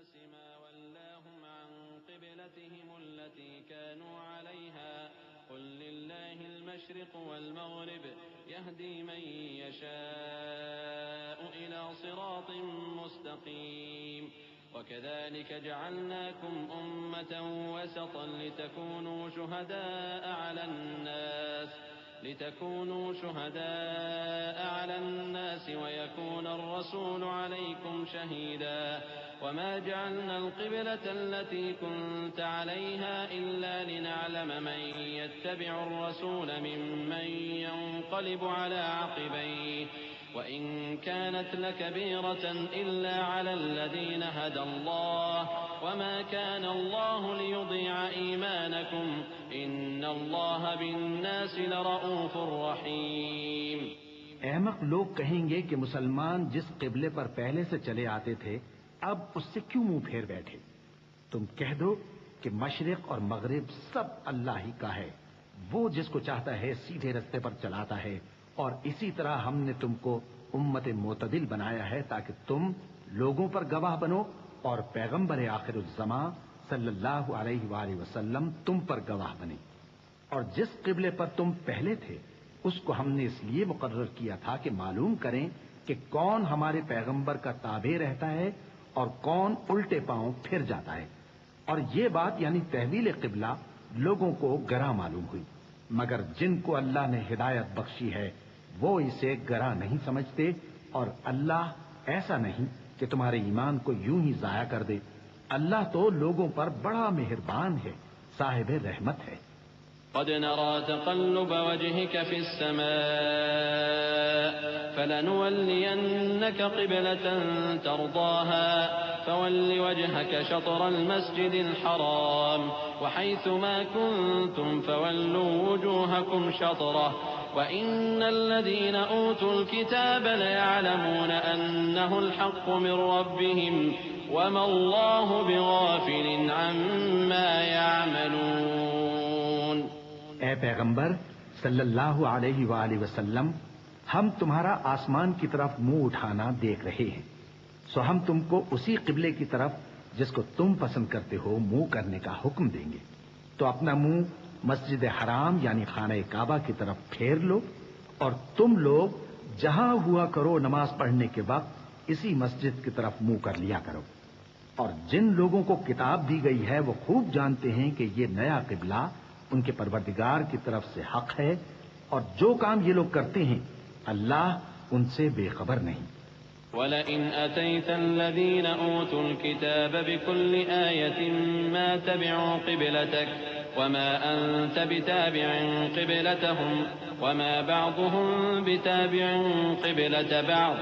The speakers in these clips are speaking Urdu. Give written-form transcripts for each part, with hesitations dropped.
الناس ما ولاهم عن قبلتهم التي كانوا عليها قل لله المشرق والمغرب يهدي من يشاء إلى صراط مستقيم وكذلك جعلناكم أمة وسطا لتكونوا شهداء على الناس ويكون الرسول عليكم شهيدا وما جعلنا القبلة التي كنت عليها إلا لنعلم من يتبع الرسول ممن ينقلب على عقبيه وإن كانت لكبيرة إلا على الذين هدى الله وما كان الله ليضيع إيمانكم إن الله بالناس لرؤوف رحيم۔ احمق لوگ کہیں گے کہ مسلمان جس قبلے پر پہلے سے چلے آتے تھے اب اس سے کیوں منہ پھیر بیٹھے؟ تم کہہ دو کہ مشرق اور مغرب سب اللہ ہی کا ہے، وہ جس کو چاہتا ہے سیدھے رستے پر چلاتا ہے، اور اسی طرح ہم نے تم کو امت معتدل بنایا ہے تاکہ تم لوگوں پر گواہ بنو اور پیغمبر آخر الزماں صلی اللہ علیہ وآلہ وسلم تم پر گواہ بنے۔ اور جس قبلے پر تم پہلے تھے اس کو ہم نے اس لیے مقرر کیا تھا کہ معلوم کریں کہ کون ہمارے پیغمبر کا تابع رہتا ہے اور کون الٹے پاؤں پھر جاتا ہے۔ اور یہ بات یعنی تحویل قبلہ لوگوں کو گراں معلوم ہوئی، مگر جن کو اللہ نے ہدایت بخشی ہے وہ اسے گراں نہیں سمجھتے، اور اللہ ایسا نہیں کہ تمہارے ایمان کو یوں ہی ضائع کر دے۔ اللہ تو لوگوں پر بڑا مہربان ہے، صاحب رحمت ہے۔ قد نرى تقلب وجهك في السماء فلنولينك قبلة ترضاها فول وجهك شطر المسجد الحرام وحيث ما كنتم فولوا وجوهكم شطره وإن الذين أوتوا الكتاب ليعلمون أنه الحق من ربهم وما الله بغافل عما يعملون۔ اے پیغمبر صلی اللہ علیہ وآلہ وسلم، ہم تمہارا آسمان کی طرف منہ اٹھانا دیکھ رہے ہیں، سو ہم تم کو اسی قبلے کی طرف جس کو تم پسند کرتے ہو منہ کرنے کا حکم دیں گے۔ تو اپنا منہ مسجد حرام یعنی خانہ کعبہ کی طرف پھیر لو، اور تم لوگ جہاں ہوا کرو نماز پڑھنے کے وقت اسی مسجد کی طرف منہ کر لیا کرو۔ اور جن لوگوں کو کتاب دی گئی ہے وہ خوب جانتے ہیں کہ یہ نیا قبلہ ان کے پروردگار کی طرف سے حق ہے، اور جو کام یہ لوگ کرتے ہیں اللہ ان سے بے خبر نہیں۔ وَلَئِنْ أَتَيْتَ الَّذِينَ أُوتُوا الْكِتَابَ بِكُلِّ آيَةٍ مَا تَبِعُوا قِبْلَتَكَ وَمَا أَنْتَ بِتَابِعٍ قِبْلَتَهُمْ وَمَا بَعْضُهُمْ بِتَابِعٍ قِبْلَةَ بَعْضٍ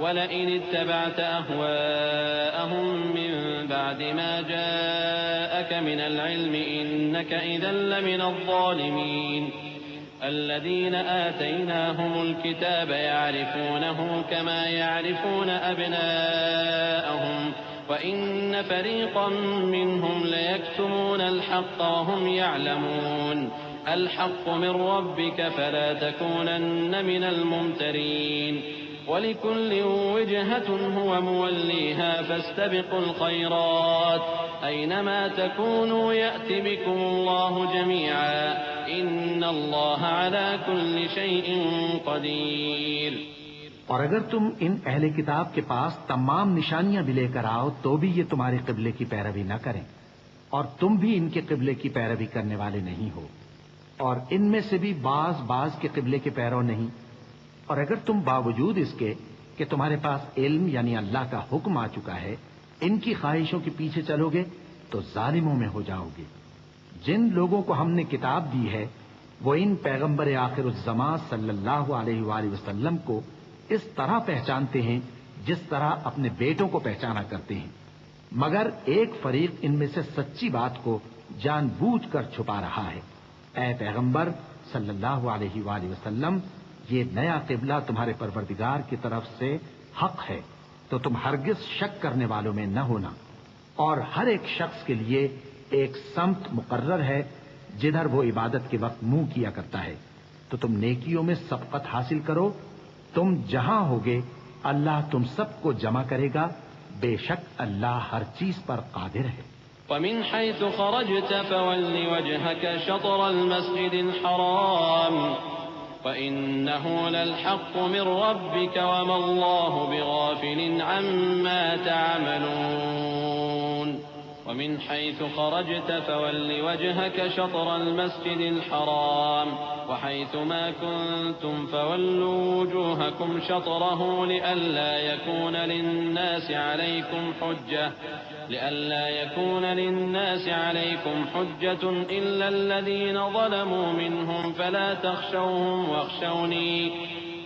وَلَئِنِ اتَّبَعْتَ أَهْوَاءَهُمْ مِنْ بَعْدِ مَا جَاءَكَ مِنَ الْعِلْمِ إِنَّكَ إِذًا لَمِنَ الظَّالِمِينَ۔ الذين آتيناهم الكتاب يعرفونه كما يعرفون أبناءهم وإن فريقا منهم ليكتمون الحق وهم يعلمون الحق من ربك فلا تكونن من الممترين ولكل وجهة هو موليها فاستبقوا الخيرات أينما تكونوا يأت بكم الله جميعا إن الله على كل شيء قدير۔ اور اگر تم ان اہل کتاب کے پاس تمام نشانیاں بھی لے کر آؤ تو بھی یہ تمہارے قبلے کی پیروی نہ کریں، اور تم بھی ان کے قبلے کی پیروی کرنے والے نہیں ہو، اور ان میں سے بھی بعض کے قبلے کے پیرو نہیں۔ اور اگر تم باوجود اس کے کہ تمہارے پاس علم یعنی اللہ کا حکم آ چکا ہے ان کی خواہشوں کے پیچھے چلو گے تو ظالموں میں ہو جاؤ گے۔ جن لوگوں کو ہم نے کتاب دی ہے وہ ان پیغمبر آخر الزماں صلی اللہ علیہ وآلہ وسلم کو اس طرح پہچانتے ہیں جس طرح اپنے بیٹوں کو پہچانا کرتے ہیں، مگر ایک فریق ان میں سے سچی بات کو جان بوجھ کر چھپا رہا ہے۔ اے پیغمبر صلی اللہ علیہ وآلہ وسلم، یہ نیا قبلہ تمہارے پروردگار کی طرف سے حق ہے، تو تم ہرگز شک کرنے والوں میں نہ ہونا، اور ہر ایک شخص کے لیے ایک سمت مقرر ہے جدھر وہ عبادت کے وقت منہ کیا کرتا ہے، تو تم نیکیوں میں سبقت حاصل کرو۔ تم جہاں ہوگے اللہ تم سب کو جمع کرے گا بے شک اللہ ہر چیز پر قادر ہے. ومن حيث خرجت فول وجهك شطر المسجد الحرام وإنه للحق من ربك وما الله بغافل عما تعملون. ومن حيث خرجت فول وجهك شطر المسجد الحرام وحيث ما كنتم فولوا وجوهكم شطره لئلا يكون للناس عليكم حجة إلا الذين ظلموا منهم فلا تخشوهم واخشوني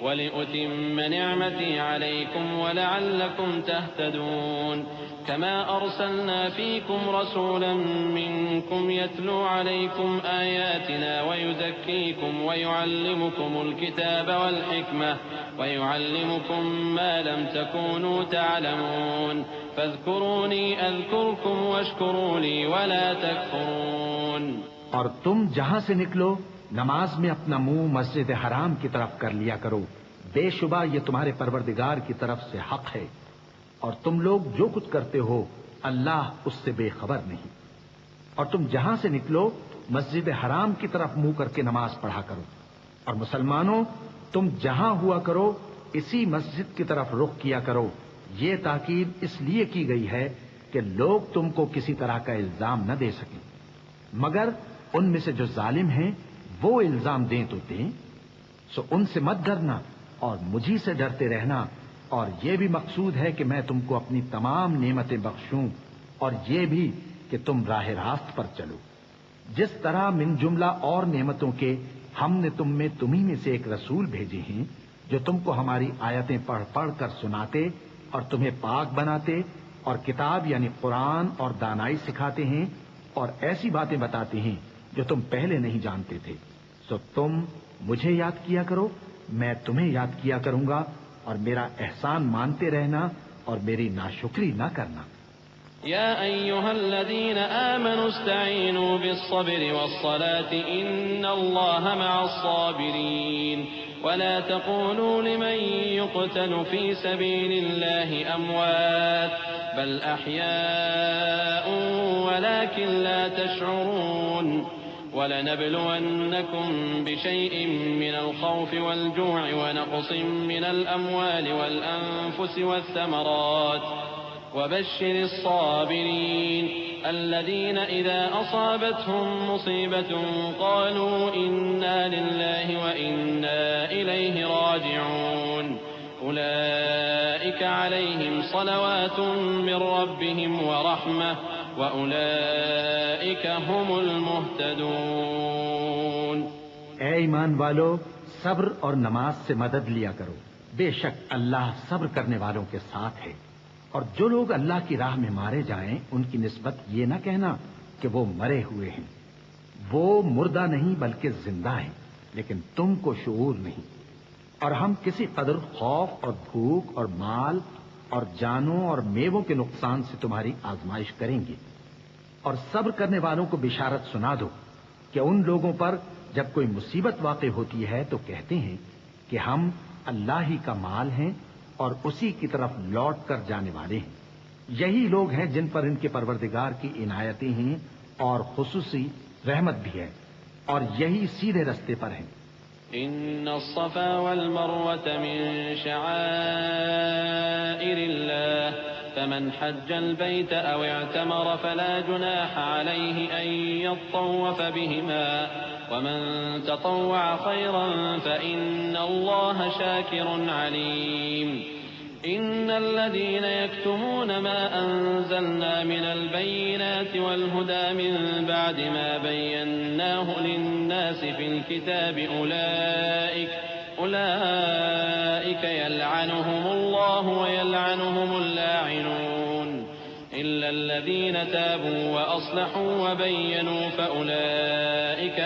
ولأتم نعمتي عليكم ولعلكم تهتدون. كما أرسلنا فيكم رسولا منكم يتلو عليكم آياتنا ويزكيكم ويعلمكم الكتاب والحكمة ويعلمكم ما لم تكونوا تعلمون فاذكروني أذكركم واشكروا لي ولا تكفرون. اور تم جہاں سے نکلو نماز میں اپنا منہ مسجد حرام کی طرف کر لیا کرو، بے شبہ یہ تمہارے پروردگار کی طرف سے حق ہے، اور تم لوگ جو کچھ کرتے ہو اللہ اس سے بے خبر نہیں. اور تم جہاں سے نکلو مسجد حرام کی طرف منہ کر کے نماز پڑھا کرو، اور مسلمانوں تم جہاں ہوا کرو اسی مسجد کی طرف رخ کیا کرو. یہ تاکید اس لیے کی گئی ہے کہ لوگ تم کو کسی طرح کا الزام نہ دے سکیں، مگر ان میں سے جو ظالم ہیں وہ الزام دیں تو دیں. سو ان سے مت ڈرنا اور مجھی سے ڈرتے رہنا، اور یہ بھی مقصود ہے کہ میں تم کو اپنی تمام نعمتیں بخشوں اور یہ بھی کہ تم راہ راست پر چلو. جس طرح من جملہ اور نعمتوں کے ہم نے تمہیں میں سے ایک رسول بھیجے ہیں جو تم کو ہماری آیتیں پڑھ پڑھ کر سناتے اور تمہیں پاک بناتے اور کتاب یعنی قرآن اور دانائی سکھاتے ہیں اور ایسی باتیں بتاتے ہیں جو تم پہلے نہیں جانتے تھے. سو تم مجھے یاد کیا کرو، میں تمہیں یاد کیا کروں گا، اور میرا احسان مانتے رہنا اور میری ناشکری نہ کرنا. يا أيها الذين آمنوا استعينوا بالصبر والصلاة إن الله مع الصابرين ولا تقولوا لمن يقتل في سبيل الله أموات بل أحياء ولكن لا تشعرون. ولنبلونكم بشيء من الخوف والجوع ونقص من الأموال والأنفس والثمرات وبشر الصابرين الذين إذا أصابتهم مصيبة قالوا إنا لله وإنا إليه راجعون. أولئك عليهم صلوات من ربهم ورحمة وَأُولَئِكَ هُمُ الْمُهْتَدُونَ. اے ایمان والو، صبر اور نماز سے مدد لیا کرو، بے شک اللہ صبر کرنے والوں کے ساتھ ہے. اور جو لوگ اللہ کی راہ میں مارے جائیں ان کی نسبت یہ نہ کہنا کہ وہ مرے ہوئے ہیں، وہ مردہ نہیں بلکہ زندہ ہیں، لیکن تم کو شعور نہیں. اور ہم کسی قدر خوف اور بھوک اور مال اور جانوں اور میووں کے نقصان سے تمہاری آزمائش کریں گے. اور صبر کرنے والوں کو بشارت سنا دو کہ ان لوگوں پر جب کوئی مصیبت واقع ہوتی ہے تو کہتے ہیں کہ ہم اللہ ہی کا مال ہیں اور اسی کی طرف لوٹ کر جانے والے ہیں. یہی لوگ ہیں جن پر ان کے پروردگار کی عنایتیں ہیں اور خصوصی رحمت بھی ہے، اور یہی سیدھے رستے پر ہیں. إن الصفا والمروة من شعائر الله فمن حج البيت أو اعتمر فلا جناح عليه أن يطوف بهما ومن تطوع خيرا فإن الله شاكر عليم. إن الذين يكتمون ما أنزلنا من البينات والهدى من بعد ما بيناه للناس في الكتاب أولئك يلعنهم الله ويلعنهم اللاعنون إلا الذين تابوا وأصلحوا وبينوا فأولئك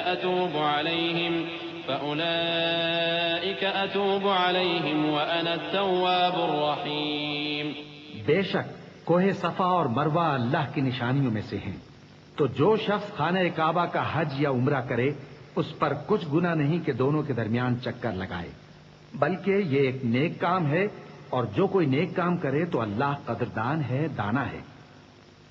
أتوب عليهم وأنا التواب الرحيم. بے شک کوہ صفا اور مروہ اللہ کی نشانیوں میں سے ہیں، تو جو شخص خانہ کعبہ کا حج یا عمرہ کرے اس پر کچھ گناہ نہیں کہ دونوں کے درمیان چکر لگائے، بلکہ یہ ایک نیک کام ہے اور جو کوئی نیک کام کرے تو اللہ قدردان ہے، دانا ہے۔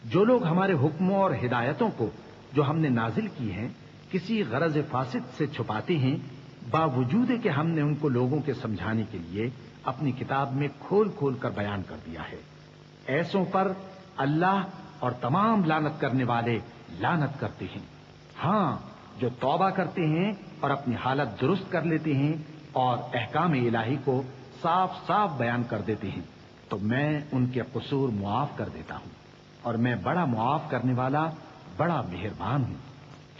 جو لوگ ہمارے حکموں اور ہدایتوں کو جو ہم نے نازل کی ہیں کسی غرض فاسد سے چھپاتے ہیں، باوجود کہ ہم نے ان کو لوگوں کے سمجھانے کے لیے اپنی کتاب میں کھول کھول کر بیان کر دیا ہے، ایسوں پر اللہ اور تمام لعنت کرنے والے لعنت کرتے ہیں۔ ہاں، جو توبہ کرتے ہیں اور اپنی حالت درست کر لیتے ہیں اور احکام الہی کو صاف صاف بیان کر دیتے ہیں تو میں ان کے قصور معاف کر دیتا ہوں، اور میں بڑا معاف کرنے والا، بڑا مہربان ہوں۔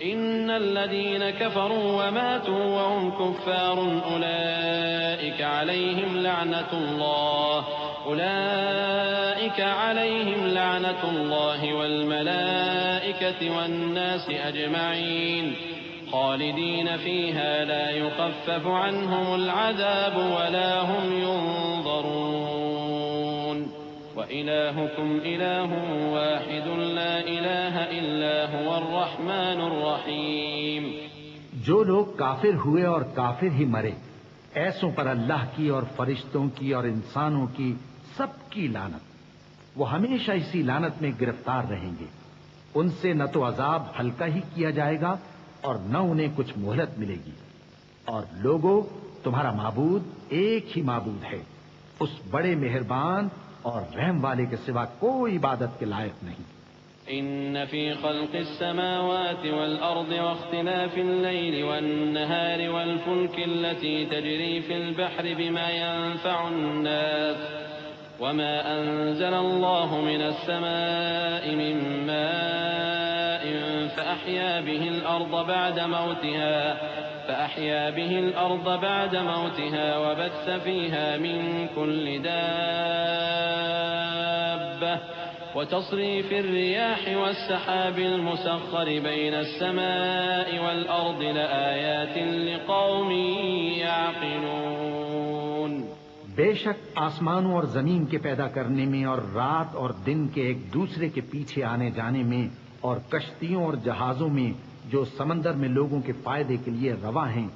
إن الذين كفروا وماتوا وهم كفار أولئك عليهم لعنة الله والملائكة والناس أجمعين خالدين فيها لا يخفف عنهم العذاب ولا هم ينظرون وإلهكم إله واحد لا إله إلا هو الرحمن الرحيم۔ جو لوگ کافر ہوئے اور کافر ہی مرے، ایسوں پر اللہ کی اور فرشتوں کی اور انسانوں کی سب کی لعنت، وہ ہمیشہ اسی لعنت میں گرفتار رہیں گے۔ ان سے نہ تو عذاب ہلکا ہی کیا جائے گا اور نہ انہیں کچھ مہلت ملے گی۔ اور لوگوں، تمہارا معبود ایک ہی معبود ہے، اس بڑے مہربان اور رحم والے کے سوا کوئی عبادت کے لائق نہیں۔ إن في خلق السماوات والأرض واختلاف الليل والنهار والفلك التي تجري في البحر بما ينفع الناس وما أنزل الله من السماء من ماء فأحيا به الأرض بعد موتها وبث فيها من كل دابة وتصريف الرياح والسحاب المسخر بين السماء والأرض لآيات لقوم يعقلون۔ بے شک آسمانوں اور زمین کے پیدا کرنے میں اور رات اور دن کے ایک دوسرے کے پیچھے آنے جانے میں اور کشتیوں اور جہازوں میں جو سمندر میں لوگوں کے فائدے کے لیے رواں ہیں،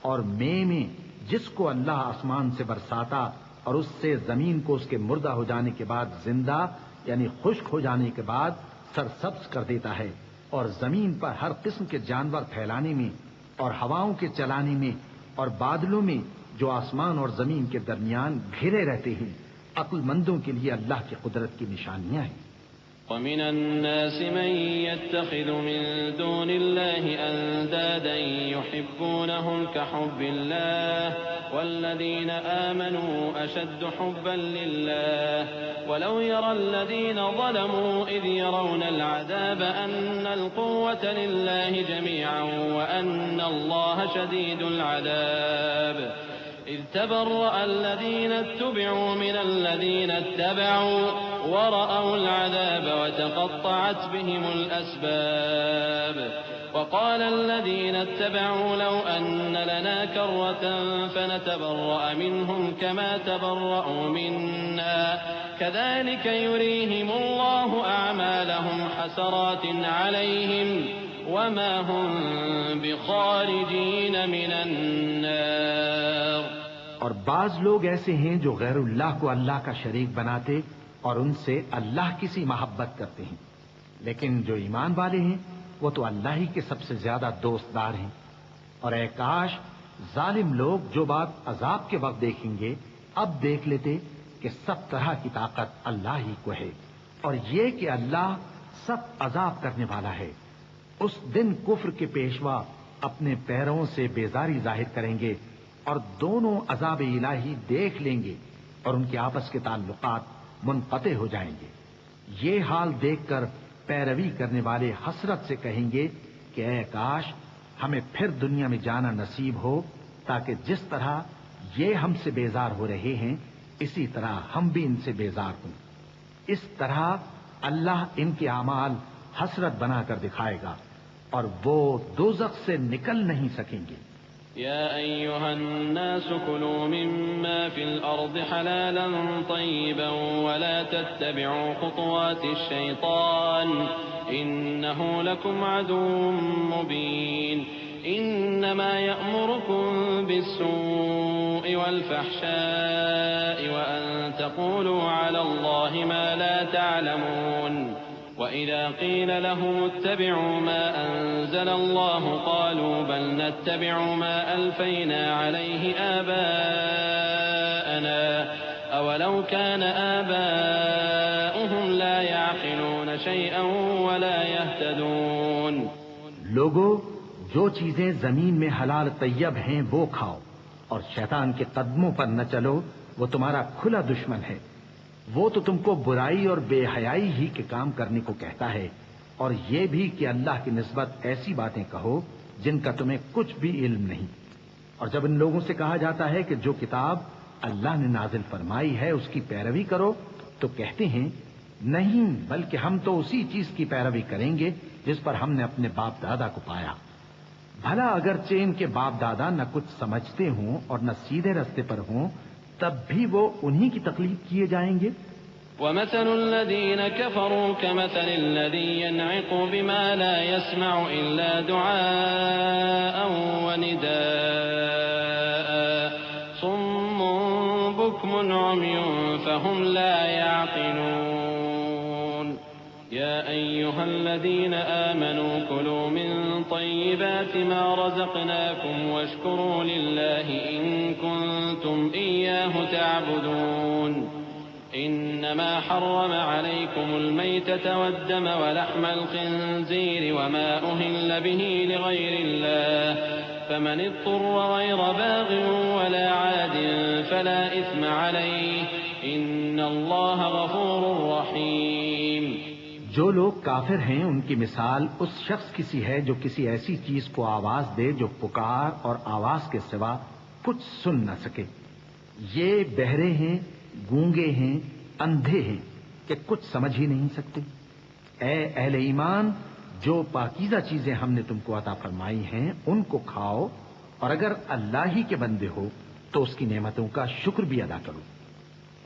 اور میں جس کو اللہ آسمان سے برساتا اور اس سے زمین کو اس کے مردہ ہو جانے کے بعد زندہ یعنی خشک ہو جانے کے بعد سرسبز کر دیتا ہے، اور زمین پر ہر قسم کے جانور پھیلانے میں اور ہواؤں کے چلانے میں اور بادلوں میں جو آسمان اور زمین کے درمیان گھرے رہتے ہیں، عقل مندوں کے لیے اللہ کی قدرت کی نشانیاں ہیں۔ ومن الناس من يتخذ من دون الله أندادا يحبونهم كحب الله والذين آمنوا أشد حبا لله ولو يرى الذين ظلموا إذ يرون العذاب أن القوة لله جميعا وأن الله شديد العذاب إذ تبرأ الذين اتبعوا من الذين اتبعوا ورأوا العذاب وتقطعت بهم الأسباب وقال الذين اتبعوا لو أن لنا كرة فنتبرأ منهم كما تبرأوا منا كذلك يريهم الله أعمالهم حسرات عليهم وما هم بخارجين من النار۔ اور بعض لوگ ایسے ہیں جو غیر اللہ کو اللہ کا شریک بناتے اور ان سے اللہ کی سی محبت کرتے ہیں، لیکن جو ایمان والے ہیں وہ تو اللہ ہی کے سب سے زیادہ دوستدار ہیں۔ اور اے کاش ظالم لوگ جو بات عذاب کے وقت دیکھیں گے اب دیکھ لیتے کہ سب طرح کی طاقت اللہ ہی کو ہے، اور یہ کہ اللہ سب عذاب کرنے والا ہے۔ اس دن کفر کے پیشوا اپنے پیروں سے بیزاری ظاہر کریں گے اور دونوں عذاب الہی دیکھ لیں گے اور ان کے آپس کے تعلقات منقطع ہو جائیں گے۔ یہ حال دیکھ کر پیروی کرنے والے حسرت سے کہیں گے کہ اے کاش ہمیں پھر دنیا میں جانا نصیب ہو تاکہ جس طرح یہ ہم سے بیزار ہو رہے ہیں اسی طرح ہم بھی ان سے بیزار ہوں۔ اس طرح اللہ ان کے اعمال حسرت بنا کر دکھائے گا اور وہ دوزخ سے نکل نہیں سکیں گے۔ يا أيها الناس كلوا مما في الأرض حلالا طيبا ولا تتبعوا خطوات الشيطان إنه لكم عدو مبين إنما يأمركم بالسوء والفحشاء وأن تقولوا على الله ما لا تعلمون وإذا قيل لهم اتبعوا ما أنزل الله قالوا بل نتبع ما ألفينا عليه آباءنا أولو كان آباؤهم لا يعقلون شيئا ولا يهتدون. لوگو، جو چیزیں زمین میں حلال طیب ہیں وہ کھاؤ، اور شیطان کے قدموں پر نہ چلو، وہ تمہارا کھلا دشمن ہے۔ وہ تو تم کو برائی اور بے حیائی ہی کے کام کرنے کو کہتا ہے، اور یہ بھی کہ اللہ کی نسبت ایسی باتیں کہو جن کا تمہیں کچھ بھی علم نہیں۔ اور جب ان لوگوں سے کہا جاتا ہے کہ جو کتاب اللہ نے نازل فرمائی ہے اس کی پیروی کرو، تو کہتے ہیں نہیں، بلکہ ہم تو اسی چیز کی پیروی کریں گے جس پر ہم نے اپنے باپ دادا کو پایا۔ بھلا اگرچہ ان کے باپ دادا نہ کچھ سمجھتے ہوں اور نہ سیدھے رستے پر ہوں، تب بھی وہ انہی کی تقلید کیے جائیں گے۔ ومثل الذين كفروا كمثل الذي ينعق بما لا يسمع إلا دعاء ونداء صم بكم عمي فهم لا يعقلون. يا أيها الذين آمنوا كلوا من طيبات ما رزقناكم واشكروا لله إن كنتم إياه تعبدون. إنما حرم عليكم الميتة والدم ولحم الخنزير وما أهل به لغير الله فمن اضطر غير باغ ولا عاد فلا إثم عليه إن الله غفور رحيم. جو لوگ کافر ہیں ان کی مثال اس شخص کی سی ہے جو کسی ایسی چیز کو آواز دے جو پکار اور آواز کے سوا کچھ سن نہ سکے۔ یہ بہرے ہیں، گونگے ہیں، اندھے ہیں کہ کچھ سمجھ ہی نہیں سکتے۔ اے اہل ایمان، جو پاکیزہ چیزیں ہم نے تم کو عطا فرمائی ہیں ان کو کھاؤ، اور اگر اللہ ہی کے بندے ہو تو اس کی نعمتوں کا شکر بھی ادا کرو۔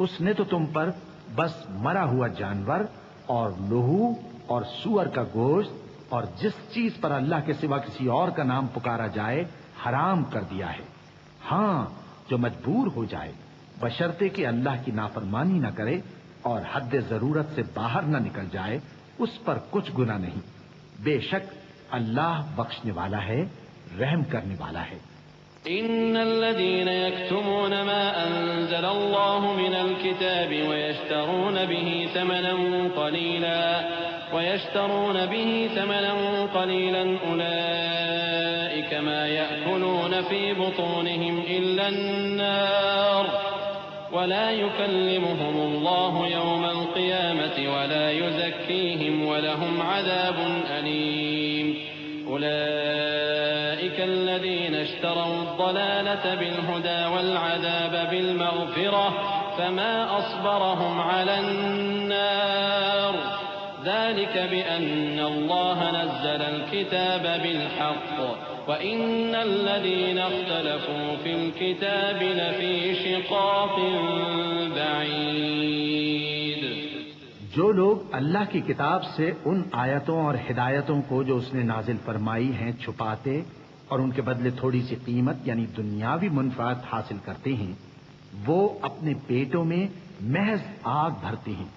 اس نے تو تم پر بس مرا ہوا جانور اور لہو اور سور کا گوشت اور جس چیز پر اللہ کے سوا کسی اور کا نام پکارا جائے حرام کر دیا ہے۔ ہاں، جو مجبور ہو جائے بشرطے کہ اللہ کی نافرمانی نہ کرے اور حد ضرورت سے باہر نہ نکل جائے، اس پر کچھ گناہ نہیں۔ بے شک اللہ بخشنے والا ہے، رحم کرنے والا ہے۔ إن الذين يكتمون ما أنزل الله من الكتاب ويشترون به ثمنا قليلا أولئك ما يأكلون في بطونهم إلا النار ولا يكلمهم الله يوم القيامة ولا يزكيهم ولهم عذاب أليم. أولئك الذين اشتروا الضلالة بالهدى والعذاب بالمغفرة فما أصبرهم على النار ذلك بأن الله نزل الكتاب بالحق وإن الذين اختلفوا في الكتاب لفي شقاق بعيد. جو لوگ اللہ کی کتاب سے ان آیتوں اور ہدایتوں کو جو اس نے نازل فرمائی ہیں چھپاتے اور ان کے بدلے تھوڑی سی قیمت یعنی دنیاوی منفعت حاصل کرتے ہیں، وہ اپنے پیٹوں میں محض آگ بھرتے ہیں۔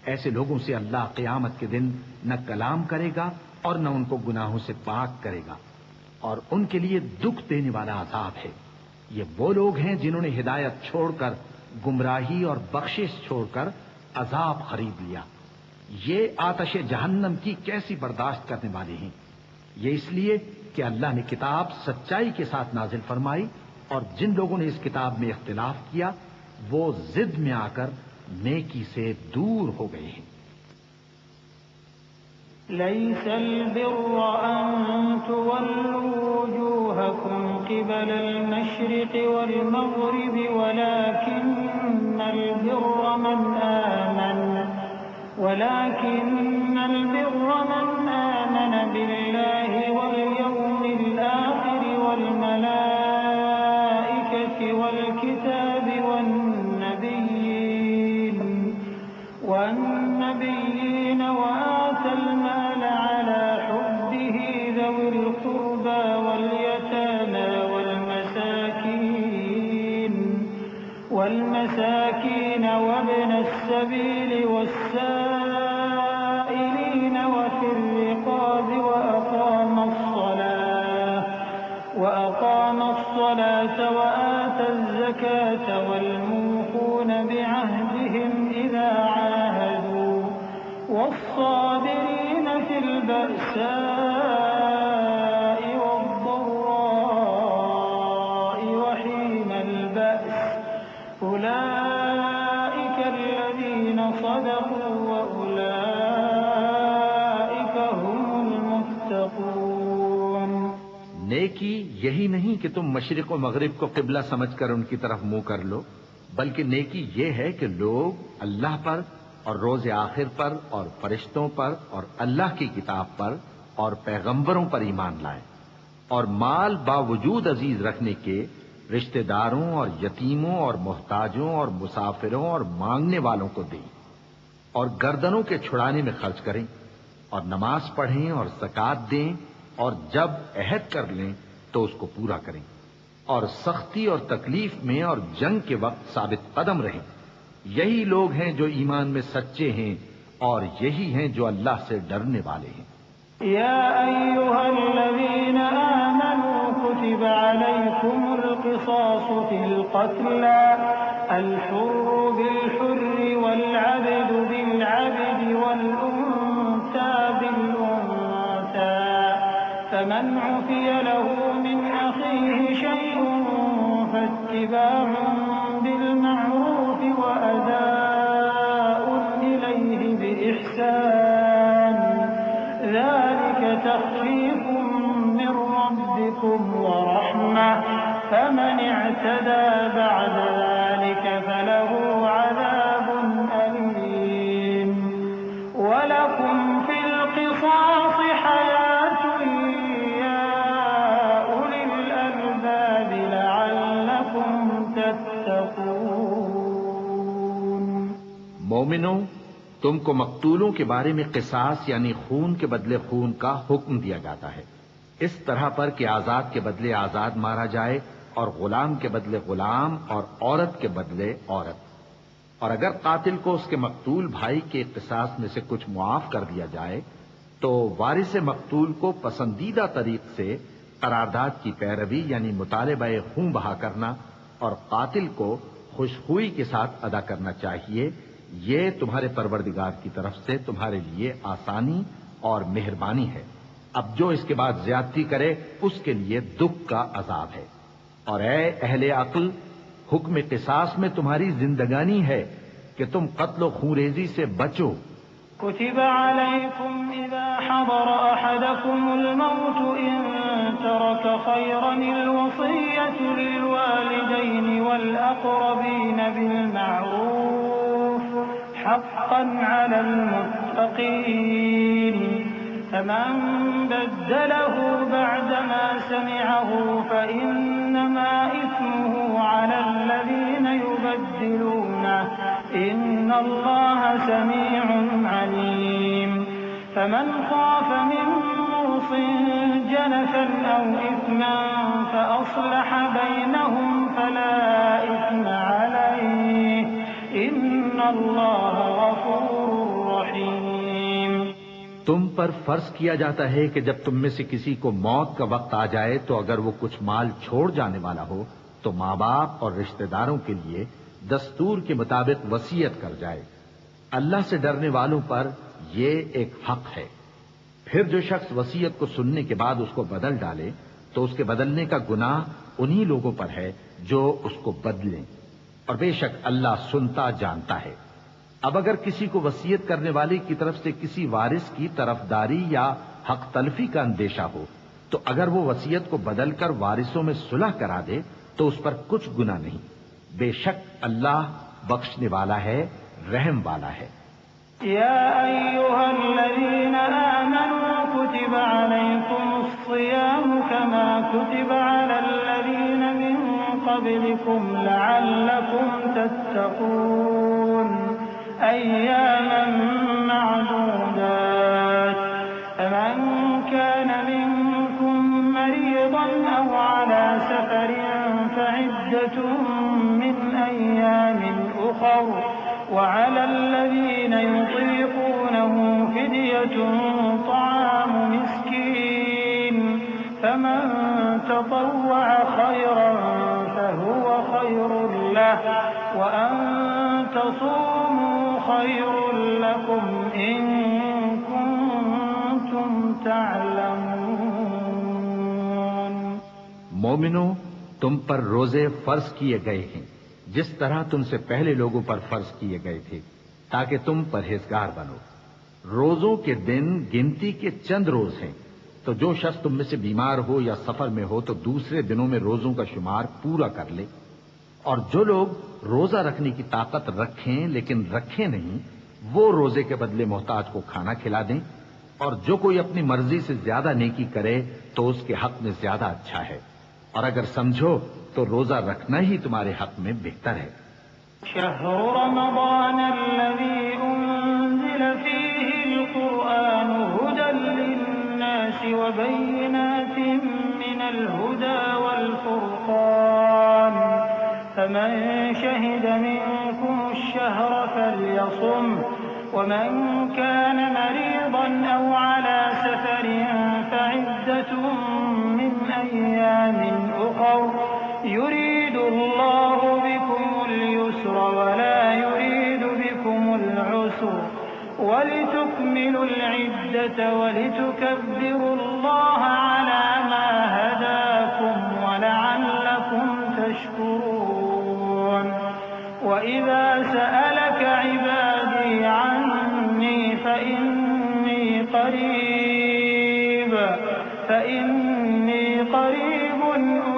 ایسے لوگوں سے اللہ قیامت کے دن نہ کلام کرے گا اور نہ ان کو گناہوں سے پاک کرے گا، اور ان کے لیے دکھ دینے والا عذاب ہے۔ یہ وہ لوگ ہیں جنہوں نے ہدایت چھوڑ کر گمراہی اور بخشش چھوڑ کر عذاب خرید لیا۔ یہ آتش جہنم کی کیسی برداشت کرنے والے ہیں۔ یہ اس لیے کہ اللہ نے کتاب سچائی کے ساتھ نازل فرمائی، اور جن لوگوں نے اس کتاب میں اختلاف کیا وہ ضد میں آ کر نیکی سے دور ہو گئے ہیں۔ ليس البر أن تولوا وجوهكم قبل المشرق والمغرب ولكن البر من آمن بالله واليوم الآخر والملائكة والكتاب والنبيين وآتى المال على حبه ذوي القربى واليتامى السبيل والسائلين وفي الرقاب وأقام الصلاة وآتى الزكاة والموفون بعهدهم إذا عاهدوا والصابرين في البأساء والضراء وحين البأس أولئك الذين صدقوا وأولئك هم المتقون۔ نیکی یہی نہیں کہ تم مشرق و مغرب کو قبلہ سمجھ کر ان کی طرف منہ کر لو، بلکہ نیکی یہ ہے کہ لوگ اللہ پر اور روز آخر پر اور فرشتوں پر اور اللہ کی کتاب پر اور پیغمبروں پر ایمان لائیں، اور مال باوجود عزیز رکھنے کے رشتہ داروں اور یتیموں اور محتاجوں اور مسافروں اور مانگنے والوں کو دیں، اور گردنوں کے چھڑانے میں خرچ کریں، اور نماز پڑھیں اور زکوٰۃ دیں، اور جب عہد کر لیں تو اس کو پورا کریں، اور سختی اور تکلیف میں اور جنگ کے وقت ثابت قدم رہیں۔ یہی لوگ ہیں جو ایمان میں سچے ہیں، اور یہی ہیں جو اللہ سے ڈرنے والے ہیں۔ يا أيها الذين آمنوا كتب عليكم القصاص في القتلى الحر بالحر والعبد بالعبد والأنثى بالأنثى فمن عفي له من أخيه شيء فاتباع بالمعروف وأداء إليه بإحسان ذلك تخفيف من ربكم ورحمة فمن اعتدى بعد ذلك فله عذاب أليم ولكم في القصاص حياة يا أولي الألباب لعلكم تتقون۔ مومنوں، تم کو مقتولوں کے بارے میں قصاص یعنی خون کے بدلے خون کا حکم دیا جاتا ہے، اس طرح پر کہ آزاد کے بدلے آزاد مارا جائے، اور غلام کے بدلے غلام، اور عورت کے بدلے عورت۔ اور اگر قاتل کو اس کے مقتول بھائی کے قصاص میں سے کچھ معاف کر دیا جائے تو وارث مقتول کو پسندیدہ طریق سے قرارداد کی پیروی یعنی مطالبہ خون بہا کرنا اور قاتل کو خوشخوئی کے ساتھ ادا کرنا چاہیے۔ یہ تمہارے پروردگار کی طرف سے تمہارے لیے آسانی اور مہربانی ہے۔ اب جو اس کے بعد زیادتی کرے اس کے لیے دکھ کا عذاب ہے۔ اور اے اہل عقل، حکم قصاص میں تمہاری زندگانی ہے کہ تم قتل و خونریزی سے بچو۔ كتب عليكم إذا حضر أحدكم الموت إن ترك خيرا الوصية للوالدين والأقربين بالمعروف حقا على المتقين فمن بدله بعدما سمعه فإنما إثمه على الذين يبدلونه إن الله سميع عليم فمن خاف من موص جنفا أو إثما فأصلح بينهم فلا إثم عليه إن الله غفور رحيم۔ تم پر فرض کیا جاتا ہے کہ جب تم میں سے کسی کو موت کا وقت آ جائے تو اگر وہ کچھ مال چھوڑ جانے والا ہو تو ماں باپ اور رشتہ داروں کے لیے دستور کے مطابق وصیت کر جائے۔ اللہ سے ڈرنے والوں پر یہ ایک حق ہے۔ پھر جو شخص وصیت کو سننے کے بعد اس کو بدل ڈالے تو اس کے بدلنے کا گناہ انہی لوگوں پر ہے جو اس کو بدلیں، اور بے شک اللہ سنتا جانتا ہے۔ اب اگر کسی کو وصیت کرنے والے کی طرف سے کسی وارث کی طرفداری یا حق تلفی کا اندیشہ ہو تو اگر وہ وصیت کو بدل کر وارثوں میں صلح کرا دے تو اس پر کچھ گناہ نہیں، بے شک اللہ بخشنے والا ہے، رحم والا ہے۔ يا أيها الذين آمنوا كتب عليكم الصيام كما كتب على الذين من قبلكم لعلكم تتقون أياما معدودات فمن كان منكم مريضا أو على سفر فعدة من أيام أخر وعلى الذين يطيقونه فدية طعام مسكين فمن تطوع خيرا فهو خير له وأن تصوموا خير لكم إن كنتم تعلمون۔ مومنو، تم پر روزے فرض کیے گئے ہیں جس طرح تم سے پہلے لوگوں پر فرض کیے گئے تھے تاکہ تم پرہیزگار بنو۔ روزوں کے دن گنتی کے چند روز ہیں، تو جو شخص تم میں سے بیمار ہو یا سفر میں ہو تو دوسرے دنوں میں روزوں کا شمار پورا کر لے، اور جو لوگ روزہ رکھنے کی طاقت رکھیں لیکن رکھیں نہیں وہ روزے کے بدلے محتاج کو کھانا کھلا دیں، اور جو کوئی اپنی مرضی سے زیادہ نیکی کرے تو اس کے حق میں زیادہ اچھا ہے، اور اگر سمجھو تو روزہ رکھنا ہی تمہارے حق میں بہتر ہے۔ شهر رمضان الذي أنزل فيه القرآن هدى للناس وبينات من الهدى والفرقان فمن شهد منكم الشهر فليصم ومن كان مريضا أو على سفر فعدة من أيام أخر يريد الله بكم اليسر ولا يريد بكم العسر ولتكملوا العدة ولتكبروا الله على ما هداكم ولعلكم تشكرون وإذا سألك عبادي عني فإني قريب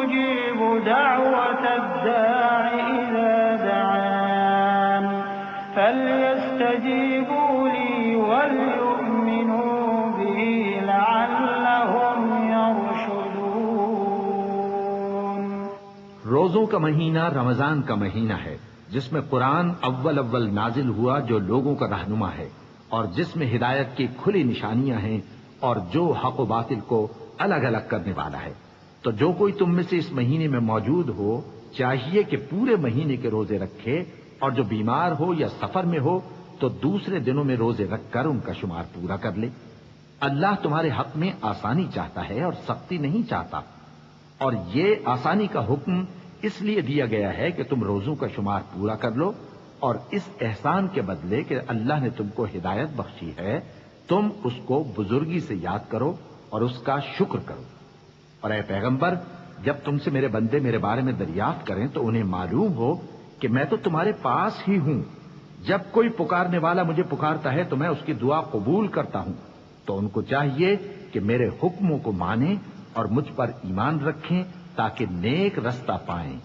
أجيب دعوة الداع إذا دعان فليستجيبوا لي وليؤمنوا بي لعلهم يرشدون۔ روزوں کا مہینہ رمضان کا مہینہ ہے جس میں قرآن اول نازل ہوا جو لوگوں کا رہنما ہے اور جس میں ہدایت کی کھلی نشانیاں ہیں اور جو حق و باطل کو الگ الگ کرنے والا ہے۔ تو جو کوئی تم میں سے اس مہینے میں موجود ہو چاہیے کہ پورے مہینے کے روزے رکھے، اور جو بیمار ہو یا سفر میں ہو تو دوسرے دنوں میں روزے رکھ کر ان کا شمار پورا کر لے۔ اللہ تمہارے حق میں آسانی چاہتا ہے اور سختی نہیں چاہتا، اور یہ آسانی کا حکم اس لیے دیا گیا ہے کہ تم روزوں کا شمار پورا کر لو، اور اس احسان کے بدلے کہ اللہ نے تم کو ہدایت بخشی ہے تم اس کو بزرگی سے یاد کرو اور اس کا شکر کرو۔ اور اے پیغمبر، جب تم سے میرے بندے میرے بارے میں دریافت کریں تو انہیں معلوم ہو کہ میں تو تمہارے پاس ہی ہوں، جب کوئی پکارنے والا مجھے پکارتا ہے تو میں اس کی دعا قبول کرتا ہوں، تو ان کو چاہیے کہ میرے حکموں کو مانیں اور مجھ پر ایمان رکھیں تاکہ نیک رستہ پائیں۔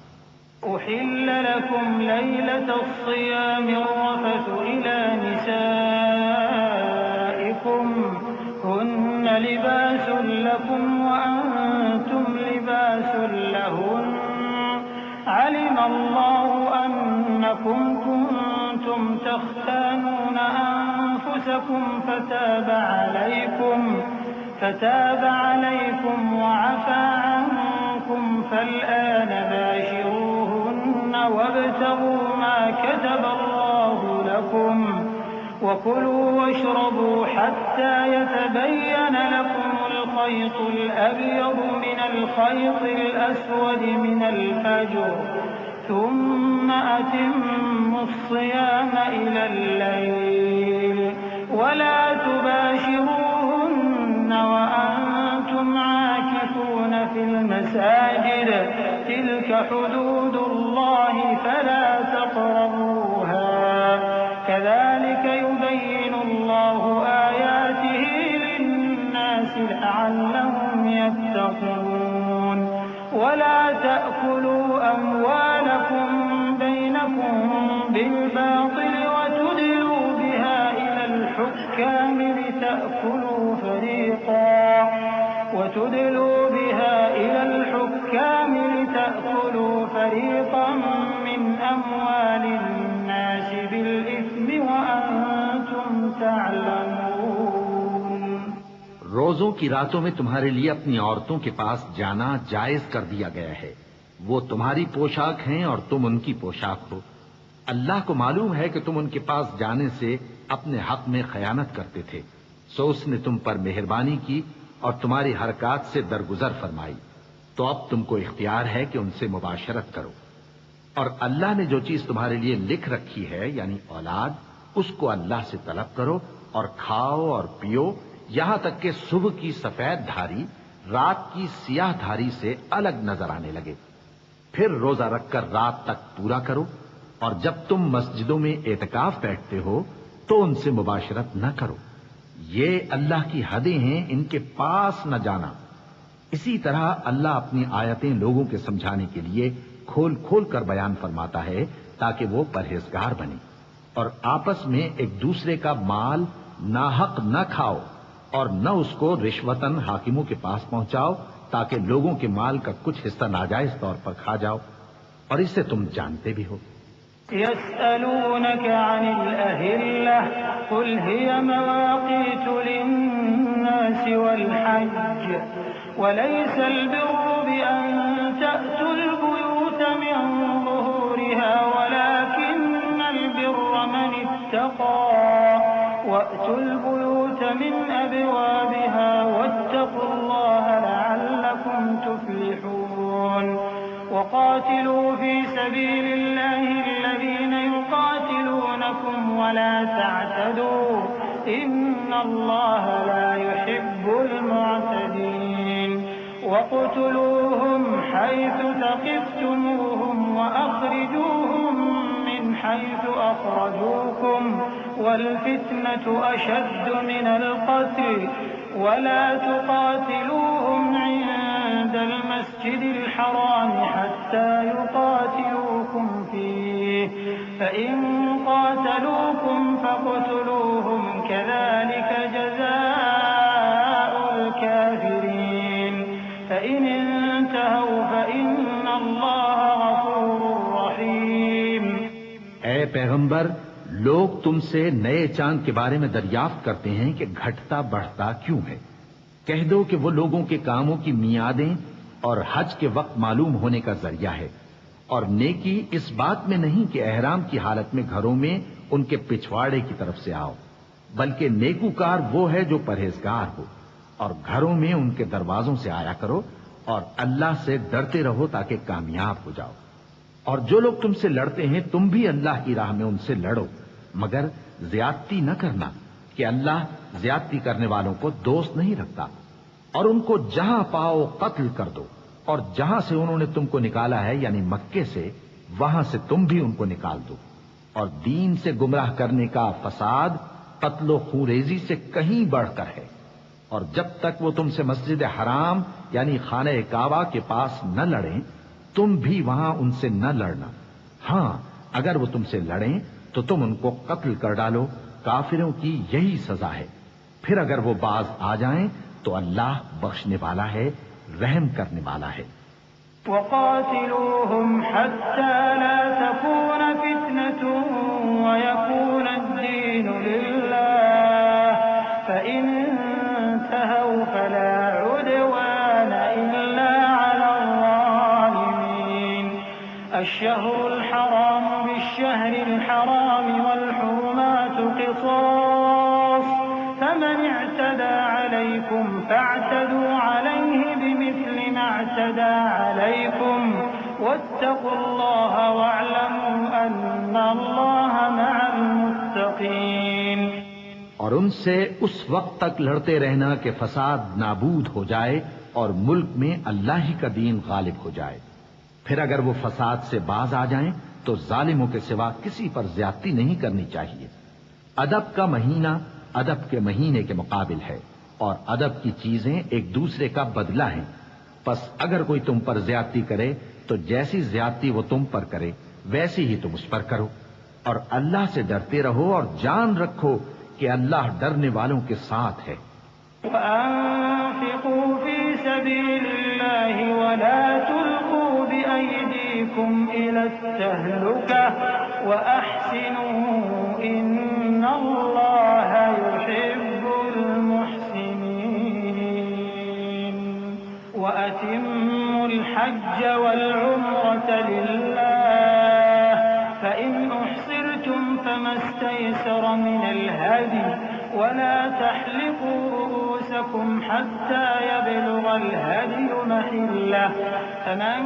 أحل لكم ليلة الصيام الرفث إلى نسائكم هن لباس لكم وأنتم لباس لهن علم الله أنكم كنتم تختانون أنفسكم فتاب عليكم وعفى عنكم فالآن باشروهن وابتغوا ما كتب الله لكم وكلوا واشربوا حتى يتبين لكم الخيط الأبيض من الخيط الأسود من الفجر ثم أتموا الصيام إلى الليل ولا تباشروهن وأنتم عاكفون في المساجد تلك حدود الله فلا تقربوها كذلك يبين الله آياته للناس لعلهم يتقون ولا تأكلوا أموالكم بينكم بالباطل وتدلوا بها إلى الحكام لتأكلوا فريقا من أموال الناس بالإثم وأنتم تعلمون۔ روزوں کی راتوں میں تمہارے لیے اپنی عورتوں کے پاس جانا جائز کر دیا گیا ہے، وہ تمہاری پوشاک ہیں اور تم ان کی پوشاک ہو، اللہ کو معلوم ہے کہ تم ان کے پاس جانے سے اپنے حق میں خیانت کرتے تھے، سو اس نے تم پر مہربانی کی اور تمہاری حرکات سے درگزر فرمائی، تو اب تم کو اختیار ہے کہ ان سے مباشرت کرو۔ اور اللہ نے جو چیز تمہارے لیے لکھ رکھی ہے یعنی اولاد، اس کو اللہ سے طلب کرو اور کھاؤ اور پیو، یہاں تک کہ صبح کی سفید دھاری رات کی سیاہ دھاری سے الگ نظر آنے لگے، پھر روزہ رکھ کر رات تک پورا کرو، اور جب تم مسجدوں میں اعتکاف بیٹھتے ہو تو ان سے مباشرت نہ کرو، یہ اللہ کی حدیں ہیں، ان کے پاس نہ جانا۔ اسی طرح اللہ اپنی آیتیں لوگوں کے سمجھانے کے لیے کھول کھول کر بیان فرماتا ہے تاکہ وہ پرہیزگار بنے، اور آپس میں ایک دوسرے کا مال ناحق نہ کھاؤ اور نہ اس کو رشوتاً حاکموں کے پاس پہنچاؤ تاکہ لوگوں کے مال کا کچھ حصہ ناجائز طور پر کھا جاؤ، اور اسے تم جانتے بھی ہو۔ يسألونك عن الأهلة قل هي مواقيت للناس والحج وليس البر بأن تأتوا البيوت من ظهورها ولكن البر من اتقى وأتوا البيوت من أبوابها واتقوا الله لعلكم تفلحون وقاتلوا في سبيل الله الذين يقاتلونكم ولا تعتدوا إن الله لا يحب المعتدين وقتلوهم حيث ثقفتموهم وأخرجوهم من حيث أخرجوكم والفتنة أشد من القتل ولا تقاتلوهم عند المسجد الحرام حتى يقاتلوكم فيه فإن قاتلوكم فاقتلوهم كذلك جزاء الكافرين فإن انتهوا فإن الله غفور رحيم۔ اے پیغمبر، لوگ تم سے نئے چاند کے بارے میں دریافت کرتے ہیں کہ گھٹتا بڑھتا کیوں ہے۔ کہہ دو کہ وہ لوگوں کے کاموں کی میعادیں اور حج کے وقت معلوم ہونے کا ذریعہ ہے، اور نیکی اس بات میں نہیں کہ احرام کی حالت میں گھروں میں ان کے پچھواڑے کی طرف سے آؤ، بلکہ نیکوکار وہ ہے جو پرہیزگار ہو، اور گھروں میں ان کے دروازوں سے آیا کرو اور اللہ سے ڈرتے رہو تاکہ کامیاب ہو جاؤ۔ اور جو لوگ تم سے لڑتے ہیں تم بھی اللہ کی راہ میں ان سے لڑو، مگر زیادتی نہ کرنا کہ اللہ زیادتی کرنے والوں کو دوست نہیں رکھتا، اور ان کو جہاں پاؤ قتل کر دو، اور جہاں سے انہوں نے تم کو نکالا ہے یعنی مکے سے وہاں سے تم بھی ان کو نکال دو، اور دین سے گمراہ کرنے کا فساد قتل و خونریزی سے کہیں بڑھ کر ہے، اور جب تک وہ تم سے مسجد حرام یعنی خانہ کعبہ کے پاس نہ لڑیں تم بھی وہاں ان سے نہ لڑنا، ہاں اگر وہ تم سے لڑیں تو تم ان کو قتل کر ڈالو، کافروں کی یہی سزا ہے، پھر اگر وہ باز آ جائیں تو اللہ بخشنے والا ہے، رحم کرنے والا ہے۔ وقاتلوهم حتى لا تكون فتنة ويكون الدين لله فإن انتهوا فلا عدوان إلا على الظالمين الشهر الحرام بالشهر الحرام والحرمات قصاص فمن اعتدى عليكم فاعتدوا عليه بمثل ما اعتدى عليكم واتقوا الله واعلموا أن الله مع المتقين۔ اور ان سے اس وقت تک لڑتے رہنا کہ فساد نابود ہو جائے اور ملک میں اللہ ہی کا دین غالب ہو جائے، پھر اگر وہ فساد سے باز آ جائیں تو ظالموں کے سوا کسی پر زیادتی نہیں کرنی چاہیے۔ ادب کا مہینہ ادب کے مہینے کے مقابل ہے، اور ادب کی چیزیں ایک دوسرے کا بدلہ ہیں، پس اگر کوئی تم پر زیادتی کرے تو جیسی زیادتی وہ تم پر کرے ویسی ہی تم اس پر کرو، اور اللہ سے ڈرتے رہو اور جان رکھو کہ اللہ ڈرنے والوں کے ساتھ ہے۔ وَأَنفِقُوا فِي سَبِيلِ اللَّهِ وَلَا تُلْقُوا بِأَيْدِيكُمْ إِلَى التَّهْلُكَةِ وَأَحْسِنُوا إِنَّ اللَّهَ يُحِبُّ الْمُحْسِنِينَ وَأَتِمُّوا الْحَجَّ وَالْعُمْرَةَ لِلَّهِ فَإِنْ من الهدي ولا تحلقوا رؤوسكم حتى يبلغ الهدي محله فمن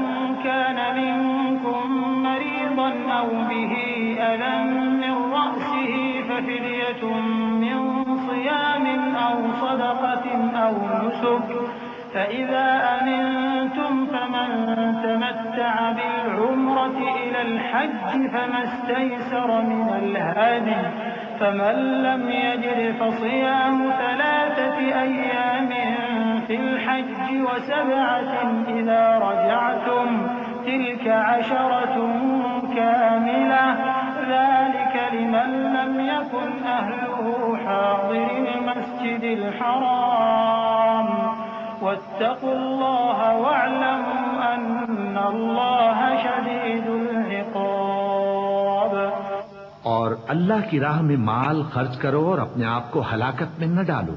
كان منكم مريضا أو به أذى من رأسه ففدية من صيام أو صدقة أو نسك فإذا أمنتم فمن تمتع بالعمرة إلى الحج فما استيسر من الهدي فمن لم يجد فصيام 3 أيام في الحج و7 إذا رجعتم تلك 10 كاملة ذلك لمن لم يكن أهله حاضر المسجد الحرام واتقوا الله واعلموا أن الله شديد العقاب. اور اللہ کی راہ میں مال خرچ کرو اور اپنے آپ کو ہلاکت میں نہ ڈالو